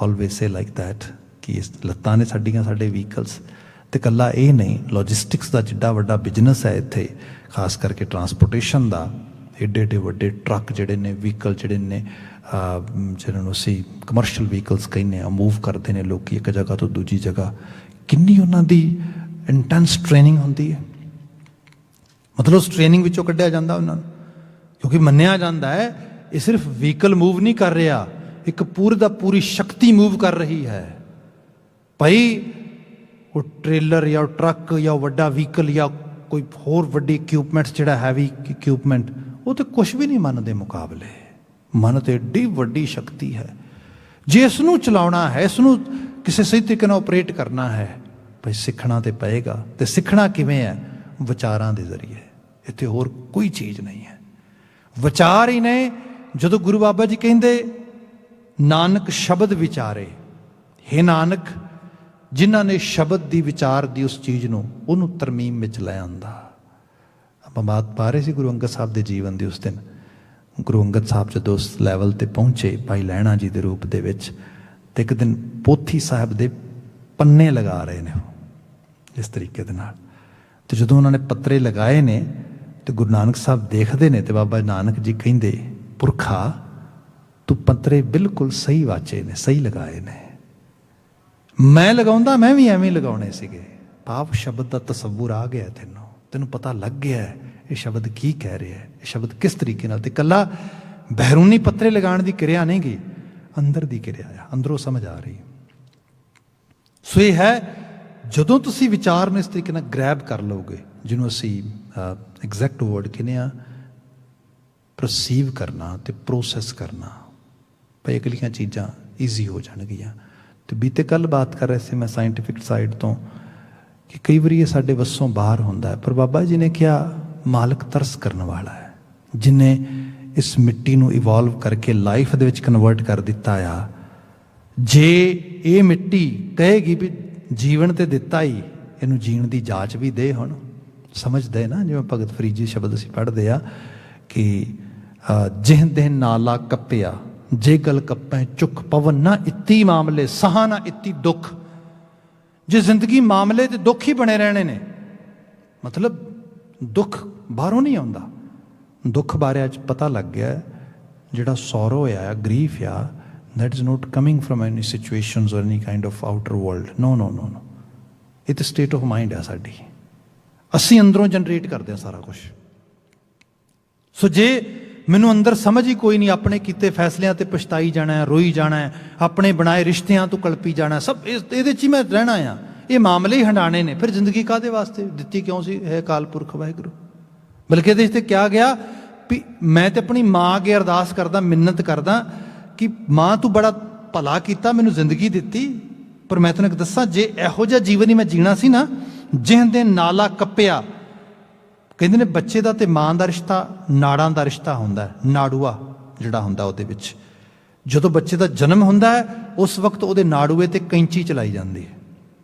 always say like that ਕਿ ਇਸ ਲੱਤਾਂ ਨੇ ਸਾਡੀਆਂ, ਸਾਡੇ ਵਹੀਕਲਸ। ਅਤੇ ਇਕੱਲਾ ਇਹ ਨਹੀਂ, ਲੌਜਿਸਟਿਕਸ ਦਾ ਜਿੱਡਾ ਵੱਡਾ ਬਿਜ਼ਨਸ ਹੈ ਇੱਥੇ, ਖਾਸ ਕਰਕੇ ਟਰਾਂਸਪੋਰਟੇਸ਼ਨ ਦਾ। ਏਡੇ ਏਡੇ ਵੱਡੇ ਟਰੱਕ ਜਿਹੜੇ ਨੇ, ਵਹੀਕਲ ਜਿਹੜੇ ਨੇ, ਜਿਹਨਾਂ ਨੂੰ ਅਸੀਂ ਕਮਰਸ਼ੀਅਲ ਵਹੀਕਲਸ ਕਹਿੰਦੇ ਹਾਂ, ਮੂਵ ਕਰਦੇ ਨੇ ਲੋਕ ਇੱਕ ਜਗ੍ਹਾ ਤੋਂ ਦੂਜੀ ਜਗ੍ਹਾ। ਕਿੰਨੀ ਉਹਨਾਂ ਦੀ ਇੰਟੈਂਸ ਟ੍ਰੇਨਿੰਗ ਹੁੰਦੀ ਹੈ। ਮਤਲਬ ਉਸ ਟ੍ਰੇਨਿੰਗ ਵਿੱਚੋਂ ਕੱਢਿਆ ਜਾਂਦਾ ਉਹਨਾਂ ਨੂੰ, ਕਿਉਂਕਿ ਮੰਨਿਆ ਜਾਂਦਾ ਹੈ ਇਹ ਸਿਰਫ ਵਹੀਕਲ ਮੂਵ ਨਹੀਂ ਕਰ ਰਿਹਾ, ਇੱਕ ਪੂਰੀ ਦਾ ਪੂਰੀ ਸ਼ਕਤੀ ਮੂਵ ਕਰ ਰਹੀ ਹੈ। ਭਾਈ ਉਹ ਟ੍ਰੇਲਰ ਜਾਂ ਟਰੱਕ ਜਾਂ ਵੱਡਾ ਵਹੀਕਲ ਜਾਂ ਕੋਈ ਹੋਰ ਵੱਡੀ ਇਕਵਿਪਮੈਂਟਸ, ਜਿਹੜਾ ਹੈਵੀ ਇਕਵਿਪਮੈਂਟ, ਉਹ ਤਾਂ ਕੁਛ ਵੀ ਨਹੀਂ ਮਨ ਦੇ ਮੁਕਾਬਲੇ। ਮਨ ਤੇ ਏਡੀ ਵੱਡੀ ਸ਼ਕਤੀ ਹੈ। ਜੇ ਇਸ ਨੂੰ ਚਲਾਉਣਾ ਹੈ, ਇਸ ਨੂੰ ਕਿਸੇ ਸਹੀ ਤਰੀਕੇ ਨਾਲ ਆਪਰੇਟ ਕਰਨਾ ਹੈ, ਭਾਈ ਸਿੱਖਣਾ ਤੇ ਪਏਗਾ। ਤੇ ਸਿੱਖਣਾ ਕਿਵੇਂ ਹੈ? ਵਿਚਾਰਾਂ ਦੇ ਜ਼ਰੀਏ। ਇੱਥੇ ਹੋਰ ਕੋਈ ਚੀਜ਼ ਨਹੀਂ ਹੈ, ਵਿਚਾਰ ਹੀ ਨੇ। ਜਦੋਂ ਗੁਰੂ ਬਾਬਾ ਜੀ ਕਹਿੰਦੇ ਨਾਨਕ ਸ਼ਬਦ ਵਿਚਾਰੇ, ਹੇ ਨਾਨਕ, ਜਿਨ੍ਹਾਂ ਨੇ ਸ਼ਬਦ ਦੀ ਵਿਚਾਰ ਦੀ ਉਸ ਚੀਜ਼ ਨੂੰ, ਉਹਨੂੰ ਤਰਮੀਮ ਵਿੱਚ ਲੈ ਆਂਦਾ। ਆਪਾਂ ਬਾਤ ਪਾ ਰਹੇ ਸੀ ਗੁਰੂ ਅੰਗਦ ਸਾਹਿਬ ਦੇ ਜੀਵਨ ਦੀ। ਉਸ ਦਿਨ ਗੁਰੂ ਅੰਗਦ ਸਾਹਿਬ ਜਦੋਂ ਉਸ ਲੈਵਲ 'ਤੇ ਪਹੁੰਚੇ ਭਾਈ ਲਹਿਣਾ ਜੀ ਦੇ ਰੂਪ ਦੇ ਵਿੱਚ, ਅਤੇ ਇੱਕ ਦਿਨ ਪੋਥੀ ਸਾਹਿਬ ਦੇ ਪੰਨੇ ਲਗਾ ਰਹੇ ਨੇ ਉਹ ਇਸ ਤਰੀਕੇ ਦੇ ਨਾਲ। ਅਤੇ ਜਦੋਂ ਉਹਨਾਂ ਨੇ ਪੱਤਰੇ ਲਗਾਏ ਨੇ ਅਤੇ ਗੁਰੂ ਨਾਨਕ ਸਾਹਿਬ ਦੇਖਦੇ ਨੇ, ਅਤੇ ਬਾਬਾ ਨਾਨਕ ਜੀ ਕਹਿੰਦੇ, ਪੁਰਖਾ ਤੂੰ ਪੱਤਰੇ ਬਿਲਕੁਲ ਸਹੀ ਵਾਚੇ ਨੇ, ਸਹੀ ਲਗਾਏ ਨੇ। ਮੈਂ ਲਗਾਉਂਦਾ, ਮੈਂ ਵੀ ਐਵੇਂ ਲਗਾਉਣੇ ਸੀਗੇ। ਭਾਵ ਸ਼ਬਦ ਦਾ ਤਸੱਵੁਰ ਆ ਗਿਆ ਤੈਨੂੰ, ਤੈਨੂੰ ਪਤਾ ਲੱਗ ਗਿਆ ਇਹ ਸ਼ਬਦ ਕੀ ਕਹਿ ਰਿਹਾ, ਇਹ ਸ਼ਬਦ ਕਿਸ ਤਰੀਕੇ ਨਾਲ। ਅਤੇ ਇਕੱਲਾ ਬਹਿਰੂਨੀ ਪੱਤਰੇ ਲਗਾਉਣ ਦੀ ਕਿਰਿਆ ਨਹੀਂ ਗੀ, ਅੰਦਰ ਦੀ ਕਿਰਿਆ ਆ, ਅੰਦਰੋਂ ਸਮਝ ਆ ਰਹੀ। ਸੋ ਇਹ ਹੈ, ਜਦੋਂ ਤੁਸੀਂ ਵਿਚਾਰ ਨੂੰ ਇਸ ਤਰੀਕੇ ਨਾਲ ਗ੍ਰੈਬ ਕਰ ਲਓਗੇ, ਜਿਹਨੂੰ ਅਸੀਂ ਐਗਜ਼ੈਕਟ ਵਰਡ ਕਹਿੰਦੇ ਹਾਂ, ਪਰਸੀਵ ਕਰਨਾ ਅਤੇ ਪ੍ਰੋਸੈਸ ਕਰਨਾ, ਭਾਈ ਅਗਲੀਆਂ ਚੀਜ਼ਾਂ ਈਜ਼ੀ ਹੋ ਜਾਣਗੀਆਂ। ਅਤੇ ਬੀਤੇ ਕੱਲ੍ਹ ਬਾਤ ਕਰ ਰਹੇ ਸੀ ਮੈਂ ਸਾਇੰਟੀਫਿਕ ਸਾਈਡ ਤੋਂ, ਕਿ ਕਈ ਵਾਰੀ ਇਹ ਸਾਡੇ ਵੱਸੋਂ ਬਾਹਰ ਹੁੰਦਾ ਹੈ, ਪਰ ਬਾਬਾ ਜੀ ਨੇ ਕਿਹਾ ਮਾਲਕ ਤਰਸ ਕਰਨ ਵਾਲਾ ਹੈ, ਜਿਹਨੇ ਇਸ ਮਿੱਟੀ ਨੂੰ ਇਵੋਲਵ ਕਰਕੇ ਲਾਈਫ ਦੇ ਵਿੱਚ ਕਨਵਰਟ ਕਰ ਦਿੱਤਾ ਆ। ਜੇ ਇਹ ਮਿੱਟੀ ਕਹੇਗੀ ਵੀ ਜੀਵਨ ਤੇ ਦਿੱਤਾ ਹੀ, ਇਹਨੂੰ ਜੀਣ ਦੀ ਜਾਚ ਵੀ ਦੇ। ਹੁਣ ਸਮਝਦੇ ਨਾ, ਜਿਵੇਂ ਭਗਤ ਫਰੀਦ ਜੀ ਸ਼ਬਦ ਅਸੀਂ ਪੜ੍ਹਦੇ ਆ ਕਿ ਜਿਹ ਦਿਨ ਨਾਲਾ ਕੱਪਿਆ, ਜੇ ਗਲ ਕੱਪੈ ਚੁੱਕ ਪਵਨ ਨਾ ਇੱਤੀ ਮਾਮਲੇ, ਸਹਾ ਨਾ ਇੱਤੀ ਦੁੱਖ। ਜੇ ਜ਼ਿੰਦਗੀ ਮਾਮਲੇ ਤੇ ਦੁੱਖ ਹੀ ਬਣੇ ਰਹਿਣੇ ਨੇ, ਮਤਲਬ ਦੁੱਖ ਬਾਹਰੋਂ ਨਹੀਂ ਆਉਂਦਾ। ਦੁੱਖ ਬਾਰੇ ਅੱਜ ਪਤਾ ਲੱਗ ਗਿਆ, ਜਿਹੜਾ ਸੌਰੋ ਆ, ਗਰੀਫ ਆ, that is not coming from any situations or any kind of outer world. No, no, no, no. ਇਹ ਤਾਂ state of mind ਹੈ ਸਾਡੀ, ਅਸੀਂ ਅੰਦਰੋਂ ਜਨਰੇਟ ਕਰਦੇ ਹਾਂ ਸਾਰਾ ਕੁਝ। ਸੋ ਜੇ ਮੈਨੂੰ ਅੰਦਰ ਸਮਝ ਹੀ ਕੋਈ ਨਹੀਂ, ਆਪਣੇ ਕੀਤੇ ਫੈਸਲਿਆਂ ਤੇ ਪਛਤਾਈ ਜਾਣਾ, ਰੋਈ ਜਾਣਾ, ਆਪਣੇ ਬਣਾਏ ਰਿਸ਼ਤਿਆਂ ਤੋਂ ਕਲਪੀ ਜਾਣਾ, ਸਭ ਇਹਦੇ 'ਚ ਹੀ ਮੈਂ ਰਹਿਣਾ ਆ। ਇਹ ਮਾਮਲੇ ਹੀ ਹੰਡਾਣੇ ਨੇ, ਫਿਰ ਜ਼ਿੰਦਗੀ ਕਾਹਦੇ ਵਾਸਤੇ ਦਿੱਤੀ ਕਿਉਂ ਸੀ ਹੈ ਅਕਾਲ ਪੁਰਖ ਵਾਹਿਗੁਰੂ। ਬਲਕਿ ਇਹਦੇ 'ਚ ਤੇ ਕਿਹਾ ਗਿਆ ਵੀ ਮੈਂ ਤੇ ਆਪਣੀ ਮਾਂ ਅੱਗੇ ਅਰਦਾਸ ਕਰਦਾ, ਮਿੰਨਤ ਕਰਦਾ ਕਿ ਮਾਂ ਤੂੰ ਬੜਾ ਭਲਾ ਕੀਤਾ, ਮੈਨੂੰ ਜ਼ਿੰਦਗੀ ਦਿੱਤੀ, ਪਰ ਮੈਂ ਤੈਨੂੰ ਇੱਕ ਦੱਸਾਂ, ਜੇ ਇਹੋ ਜਿਹਾ ਜੀਵਨ ਹੀ ਮੈਂ ਜੀਣਾ ਸੀ ਨਾ, ਜਿਹਦੇ ਨਾਲਾ ਕੱਪਿਆ। ਕਹਿੰਦੇ ਨੇ ਬੱਚੇ ਦਾ ਤੇ ਮਾਂ ਦਾ ਰਿਸ਼ਤਾ ਨਾੜਾਂ ਦਾ ਰਿਸ਼ਤਾ ਹੁੰਦਾ, ਨਾੜੂਆ ਜਿਹੜਾ ਹੁੰਦਾ ਉਹਦੇ ਵਿੱਚ। ਜਦੋਂ ਬੱਚੇ ਦਾ ਜਨਮ ਹੁੰਦਾ ਹੈ, ਉਸ ਵਕਤ ਉਹਦੇ ਨਾੜੂਏ ਤੇ ਕੈਂਚੀ ਚਲਾਈ ਜਾਂਦੀ ਹੈ,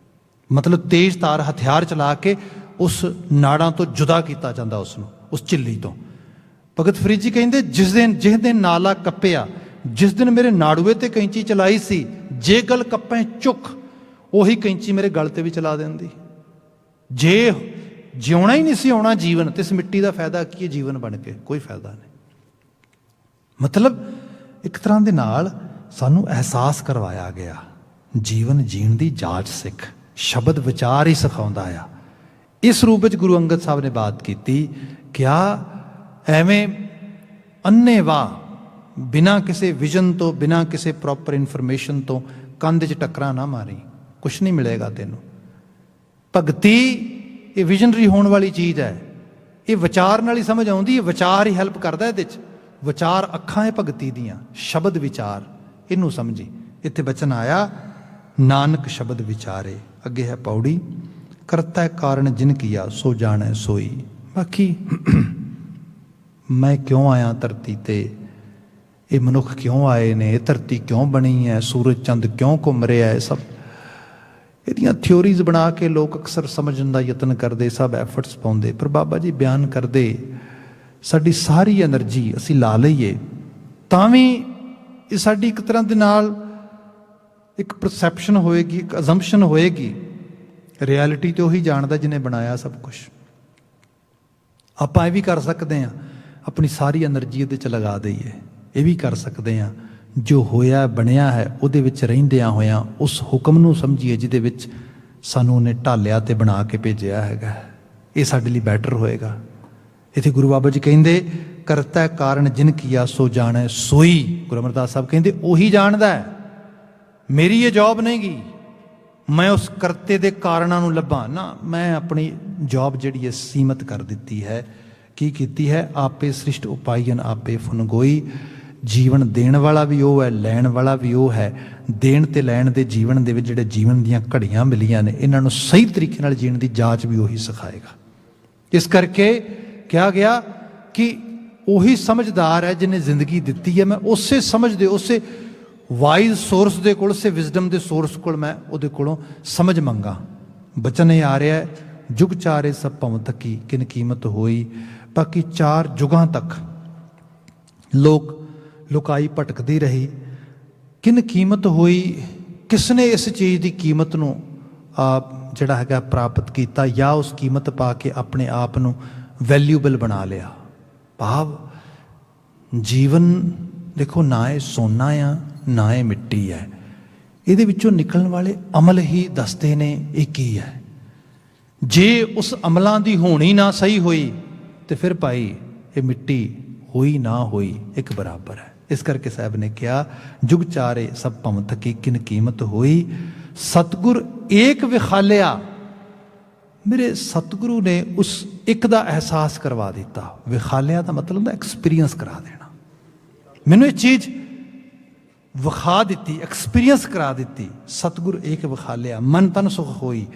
ਮਤਲਬ ਤੇਜ਼ ਤਾਰ ਹਥਿਆਰ ਚਲਾ ਕੇ ਉਸ ਨਾੜਾਂ ਤੋਂ ਜੁਦਾ ਕੀਤਾ ਜਾਂਦਾ, ਉਸਨੂੰ, ਉਸ ਝਿੱਲੀ ਤੋਂ। ਭਗਤ ਫਰੀਦ ਜੀ ਕਹਿੰਦੇ ਜਿਸ ਦਿਨ ਨਾਲਾ ਕੱਪਿਆ, ਜਿਸ ਦਿਨ ਮੇਰੇ ਨਾੜੂਏ ਤੇ ਕੈਂਚੀ ਚਲਾਈ ਸੀ, ਜੇ ਗਲ ਕੱਪੈ ਚੁੱਕ, ਉਹੀ ਕੈਂਚੀ ਮੇਰੇ ਗਲ ਤੇ ਵੀ ਚਲਾ ਦਿੰਦੀ। ਜੇ ਜਿਉਣਾ ਹੀ ਨਹੀਂ ਸੀ ਆਉਣਾ ਜੀਵਨ, ਤੇ ਇਸ ਮਿੱਟੀ ਦਾ ਫਾਇਦਾ ਕੀ ਹੈ ਜੀਵਨ ਬਣ ਕੇ? ਕੋਈ ਫਾਇਦਾ ਨਹੀਂ। ਮਤਲਬ ਇੱਕ ਤਰ੍ਹਾਂ ਦੇ ਨਾਲ ਸਾਨੂੰ ਅਹਿਸਾਸ ਕਰਵਾਇਆ ਗਿਆ, ਜੀਵਨ ਜੀਣ ਦੀ ਜਾਚ ਸਿੱਖ, ਸ਼ਬਦ ਵਿਚਾਰ ਹੀ ਸਿਖਾਉਂਦਾ ਆ। ਇਸ ਰੂਪ ਵਿੱਚ ਗੁਰੂ ਅੰਗਦ ਸਾਹਿਬ ਨੇ ਬਾਤ ਕੀਤੀ, ਕਿਆ ਐਵੇਂ ਅੰਨ੍ਹੇਵਾਹ ਬਿਨਾਂ ਕਿਸੇ ਵਿਜ਼ਨ ਤੋਂ, ਬਿਨਾਂ ਕਿਸੇ ਪ੍ਰੋਪਰ ਇਨਫੋਰਮੇਸ਼ਨ ਤੋਂ ਕੰਧ 'ਚ ਟੱਕਰਾਂ ਨਾ ਮਾਰੀ, ਕੁਛ ਨਹੀਂ ਮਿਲੇਗਾ ਤੈਨੂੰ। ਭਗਤੀ ਇਹ ਵਿਜ਼ਨਰੀ ਹੋਣ ਵਾਲੀ ਚੀਜ਼ ਹੈ, ਇਹ ਵਿਚਾਰ ਨਾਲ ਹੀ ਸਮਝ ਆਉਂਦੀ ਹੈ, ਵਿਚਾਰ ਹੀ ਹੈਲਪ ਕਰਦਾ ਇਹਦੇ 'ਚ। ਵਿਚਾਰ ਅੱਖਾਂ ਹੈ ਭਗਤੀ ਦੀਆਂ, ਸ਼ਬਦ ਵਿਚਾਰ, ਇਹਨੂੰ ਸਮਝੀ। ਇੱਥੇ ਬਚਨ ਆਇਆ ਨਾਨਕ ਸ਼ਬਦ ਵਿਚਾਰੇ, ਅੱਗੇ ਹੈ ਪੌੜੀ, ਕਰਤਾ ਕਾਰਨ ਜਿਨ ਕੀਆ ਸੋ ਜਾਣੈ ਸੋਈ। ਬਾਕੀ ਮੈਂ ਕਿਉਂ ਆਇਆ ਧਰਤੀ ਤੇ, ਇਹ ਮਨੁੱਖ ਕਿਉਂ ਆਏ ਨੇ, ਇਹ ਧਰਤੀ ਕਿਉਂ ਬਣੀ ਹੈ, ਸੂਰਜ ਚੰਦ ਕਿਉਂ ਘੁੰਮ ਰਿਹਾ ਹੈ, ਸਭ ਇਹਦੀਆਂ ਥਿਓਰੀਜ਼ ਬਣਾ ਕੇ ਲੋਕ ਅਕਸਰ ਸਮਝਣ ਦਾ ਯਤਨ ਕਰਦੇ, ਸਭ ਐਫਰਟਸ ਪਾਉਂਦੇ। ਪਰ ਬਾਬਾ ਜੀ ਬਿਆਨ ਕਰਦੇ, ਸਾਡੀ ਸਾਰੀ ਐਨਰਜੀ ਅਸੀਂ ਲਾ ਲਈਏ ਤਾਂ ਵੀ ਇਹ ਸਾਡੀ ਇੱਕ ਤਰ੍ਹਾਂ ਦੇ ਨਾਲ ਇੱਕ ਪਰਸੈਪਸ਼ਨ ਹੋਏਗੀ, ਇੱਕ ਅਜ਼ੰਪਸ਼ਨ ਹੋਏਗੀ। ਰਿਐਲਿਟੀ ਤੇ ਉਹੀ ਜਾਣਦਾ ਜਿਹਨੇ ਬਣਾਇਆ ਸਭ ਕੁਝ। ਆਪਾਂ ਇਹ ਵੀ ਕਰ ਸਕਦੇ ਹਾਂ, ਆਪਣੀ ਸਾਰੀ ਐਨਰਜੀ ਇਹਦੇ 'ਚ ਲਗਾ ਦਈਏ। ਇਹ ਵੀ ਕਰ ਸਕਦੇ ਹਾਂ, ਜੋ ਹੋਇਆ ਬਣਿਆ ਹੈ ਉਹਦੇ ਵਿੱਚ ਰਹਿੰਦਿਆਂ ਹੋਇਆਂ ਉਸ ਹੁਕਮ ਨੂੰ ਸਮਝੀਏ ਜਿਹਦੇ ਵਿੱਚ ਸਾਨੂੰ ਉਹਨੇ ਢਾਲਿਆ ਤੇ ਬਣਾ ਕੇ ਭੇਜਿਆ ਹੈਗਾ। ਇਹ ਸਾਡੇ ਲਈ ਬੈਟਰ ਹੋਏਗਾ। ਇੱਥੇ ਗੁਰੂ ਬਾਬਾ ਜੀ ਕਹਿੰਦੇ ਕਰਤਾ ਕਾਰਨ ਜਿਨ ਕੀਆ ਸੋ ਜਾਣੈ ਸੋਈ। ਗੁਰੂ ਅਮਰਦਾਸ ਸਾਹਿਬ ਕਹਿੰਦੇ ਉਹੀ ਜਾਣਦਾ ਹੈ, ਮੇਰੀ ਇਹ ਜੌਬ ਨਹੀਂ ਗੀ ਮੈਂ ਉਸ ਕਰਤੇ ਦੇ ਕਾਰਨਾਂ ਨੂੰ ਲੱਭਾਂ ਨਾ। ਮੈਂ ਆਪਣੀ ਜੌਬ ਜਿਹੜੀ ਹੈ ਸੀਮਤ ਕਰ ਦਿੱਤੀ ਹੈ। ਕੀ ਕੀਤੀ ਹੈ? ਆਪੇ ਸ੍ਰਿਸ਼ਟ ਉਪਾਈਨ ਆਪੇ ਫੁਨਗੋਈ। ਜੀਵਨ ਦੇਣ ਵਾਲਾ ਵੀ ਉਹ ਹੈ, ਲੈਣ ਵਾਲਾ ਵੀ ਉਹ ਹੈ। ਦੇਣ ਤੇ ਲੈਣ ਦੇ ਜੀਵਨ ਦੇ ਵਿੱਚ ਜਿਹੜੇ ਜੀਵਨ ਦੀਆਂ ਘੜੀਆਂ ਮਿਲੀਆਂ ਨੇ, ਇਹਨਾਂ ਨੂੰ ਸਹੀ ਤਰੀਕੇ ਨਾਲ ਜੀਣ ਦੀ ਜਾਂਚ ਵੀ ਉਹੀ ਸਿਖਾਏਗਾ। ਇਸ ਕਰਕੇ ਕਿਹਾ ਗਿਆ ਕਿ ਉਹੀ ਸਮਝਦਾਰ ਹੈ ਜਿਹਨੇ ਜ਼ਿੰਦਗੀ ਦਿੱਤੀ ਹੈ। ਮੈਂ ਉਸੇ ਸਮਝ ਦੇ, ਉਸੇ ਵਾਈਜ਼ ਸੋਰਸ ਦੇ ਕੋਲ, ਉਸੇ ਵਿਜ਼ਡਮ ਦੇ ਸੋਰਸ ਕੋਲ ਮੈਂ ਉਹਦੇ ਕੋਲੋਂ ਸਮਝ ਮੰਗਾ। ਬਚਨ ਇਹ ਆ ਰਿਹਾ, ਜੁਗ ਚਾਰੇ ਸਭ ਭਵ ਥਕੀ ਕਿਨ ਕੀਮਤ ਹੋਈ। ਬਾਕੀ 4 ਯੁਗਾਂ ਤੱਕ ਲੁਕਾਈ ਭਟਕਦੀ ਰਹੀ। ਕਿਨ ਕੀਮਤ ਹੋਈ, ਕਿਸ ਨੇ ਇਸ ਚੀਜ਼ ਦੀ ਕੀਮਤ ਨੂੰ ਜਿਹੜਾ ਹੈਗਾ ਪ੍ਰਾਪਤ ਕੀਤਾ, ਜਾਂ ਉਸ ਕੀਮਤ ਪਾ ਕੇ ਆਪਣੇ ਆਪ ਨੂੰ ਵੈਲਿਊਬਲ ਬਣਾ ਲਿਆ। ਭਾਵ ਜੀਵਨ ਦੇਖੋ, ਨਾ ਇਹ ਸੋਨਾ ਆ ਨਾ ਇਹ ਮਿੱਟੀ ਹੈ। ਇਹਦੇ ਵਿੱਚੋਂ ਨਿਕਲਣ ਵਾਲੇ ਅਮਲ ਹੀ ਦੱਸਦੇ ਨੇ ਇਹ ਕੀ ਹੈ। ਜੇ ਉਸ ਅਮਲਾਂ ਦੀ ਹੋਣੀ ਨਾ ਸਹੀ ਹੋਈ ਤੇ ਫਿਰ ਭਾਈ ਇਹ ਮਿੱਟੀ ਹੋਈ ਨਾ ਹੋਈ ਇੱਕ ਬਰਾਬਰ ਹੈ। ਇਸ ਕਰਕੇ ਸਾਹਿਬ ਨੇ ਕਿਹਾ, ਜੁਗ ਚਾਰੇ ਸਭ ਭਵ ਥਕੀ ਕਿਨ ਕੀਮਤ ਹੋਈ। ਸਤਿਗੁਰ ਏਕ ਵਿਖਾਲਿਆ। ਮੇਰੇ ਸਤਿਗੁਰੂ ਨੇ ਉਸ ਇੱਕ ਦਾ ਅਹਿਸਾਸ ਕਰਵਾ ਦਿੱਤਾ। ਵਿਖਾਲਿਆ ਦਾ ਮਤਲਬ ਹੁੰਦਾ ਐਕਸਪੀਰੀਅੰਸ ਕਰਾ ਦੇਣਾ। ਮੈਨੂੰ ਇਹ ਚੀਜ਼ ਵਿਖਾ ਦਿੱਤੀ, ਐਕਸਪੀਰੀਅੰਸ ਕਰਾ ਦਿੱਤੀ। ਸਤਿਗੁਰ ਏਕ ਵਿਖਾਲਿਆ, ਮਨ ਤਨ ਸੁਖ ਹੋਈ।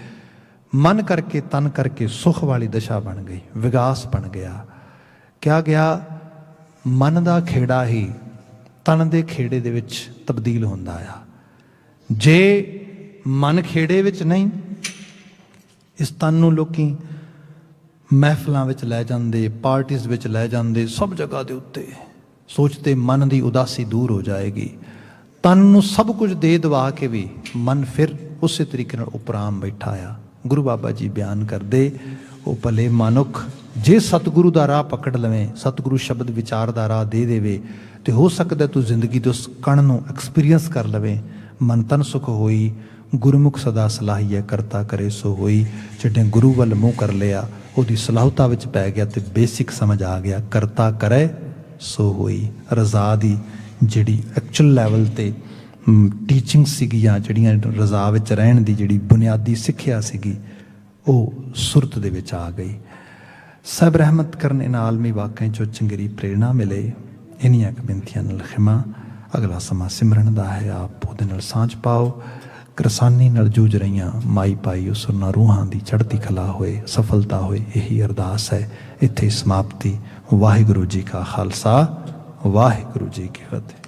ਮਨ ਕਰਕੇ ਤਨ ਕਰਕੇ ਸੁਖ ਵਾਲੀ ਦਸ਼ਾ ਬਣ ਗਈ, ਵਿਗਾਸ ਬਣ ਗਿਆ। ਕਿਹਾ ਗਿਆ ਮਨ ਦਾ ਖੇੜਾ ਹੀ ਤਨ ਦੇ ਖੇੜੇ ਦੇ ਵਿੱਚ ਤਬਦੀਲ ਹੁੰਦਾ ਆ। ਜੇ ਮਨ ਖੇੜੇ ਵਿੱਚ ਨਹੀਂ, ਇਸ ਤਨ ਨੂੰ ਲੋਕੀ ਮਹਿਫਲਾਂ ਵਿੱਚ ਲੈ ਜਾਂਦੇ, ਪਾਰਟੀਜ਼ ਵਿੱਚ ਲੈ ਜਾਂਦੇ, ਸਭ ਜਗ੍ਹਾ ਦੇ ਉੱਤੇ ਸੋਚਦੇ ਮਨ ਦੀ ਉਦਾਸੀ ਦੂਰ ਹੋ ਜਾਏਗੀ। ਤਨ ਨੂੰ ਸਭ ਕੁਝ ਦੇ ਦਵਾ ਕੇ ਵੀ ਮਨ ਫਿਰ ਉਸੇ ਤਰੀਕੇ ਨਾਲ ਉਪਰਾਮ ਬੈਠਾ ਆ। ਗੁਰੂ ਬਾਬਾ ਜੀ ਬਿਆਨ ਕਰਦੇ, ਉਹ ਭਲੇ ਮਨੁੱਖ ਜੇ ਸਤਿਗੁਰੂ ਦਾ ਰਾਹ ਪਕੜ ਲਵੇਂ, ਸਤਿਗੁਰੂ ਸ਼ਬਦ ਵਿਚਾਰ ਦਾ ਰਾਹ ਦੇ ਦੇਵੇ, ਤੇ ਹੋ ਸਕਦਾ ਤੂੰ ਜ਼ਿੰਦਗੀ ਦੇ ਉਸ ਕਣ ਨੂੰ ਐਕਸਪੀਰੀਅੰਸ ਕਰ ਲਵੇਂ। ਮਨ ਤਨ ਸੁਖ ਹੋਈ, ਗੁਰਮੁਖ ਸਦਾ ਸਲਾਹੀਐ, ਕਰਤਾ ਕਰੇ ਸੋ ਹੋਈ। ਜਿਹੜੇ ਗੁਰੂ ਵੱਲ ਮੂੰਹ ਕਰ ਲਿਆ, ਉਹਦੀ ਸਲਾਹੁਤਾ ਵਿੱਚ ਪੈ ਗਿਆ ਤੇ ਬੇਸਿਕ ਸਮਝ ਆ ਗਿਆ, ਕਰਤਾ ਕਰੇ ਸੋ ਹੋਈ। ਰਜ਼ਾ ਦੀ ਜਿਹੜੀ ਐਕਚੁਅਲ ਲੈਵਲ 'ਤੇ ਟੀਚਿੰਗ ਸੀਗੀਆਂ, ਜਿਹੜੀਆਂ ਰਜ਼ਾ ਵਿੱਚ ਰਹਿਣ ਦੀ ਜਿਹੜੀ ਬੁਨਿਆਦੀ ਸਿੱਖਿਆ ਸੀਗੀ, ਉਹ ਸੁਰਤ ਦੇ ਵਿੱਚ ਆ ਗਈ। ਸਭ ਰਹਿਮਤ ਕਰਨ ਇਨ ਆਲਮੀ ਵਾਕਿਆਂ 'ਚੋਂ ਚੰਗੇਰੀ ਪ੍ਰੇਰਣਾ ਮਿਲੇ। ਇੰਨੀਆਂ ਕੁ ਬੇਨਤੀਆਂ ਨਾਲ ਖਿਮਾ। ਅਗਲਾ ਸਮਾਂ ਸਿਮਰਨ ਦਾ ਹੈ, ਆਪ ਉਹਦੇ ਨਾਲ ਸਾਂਝ ਪਾਓ। ਕਿਰਸਾਨੀ ਨਾਲ ਜੂਝ ਰਹੀਆਂ ਮਾਈ ਭਾਈ ਉਸ ਉਹਨਾਂ ਰੂਹਾਂ ਦੀ ਚੜ੍ਹਦੀ ਕਲਾ ਹੋਏ, ਸਫਲਤਾ ਹੋਏ, ਇਹੀ ਅਰਦਾਸ ਹੈ। ਇੱਥੇ ਸਮਾਪਤੀ। ਵਾਹਿਗੁਰੂ ਜੀ ਕਾ ਖਾਲਸਾ, ਵਾਹਿਗੁਰੂ ਜੀ ਕੀ ਫਤਿਹ।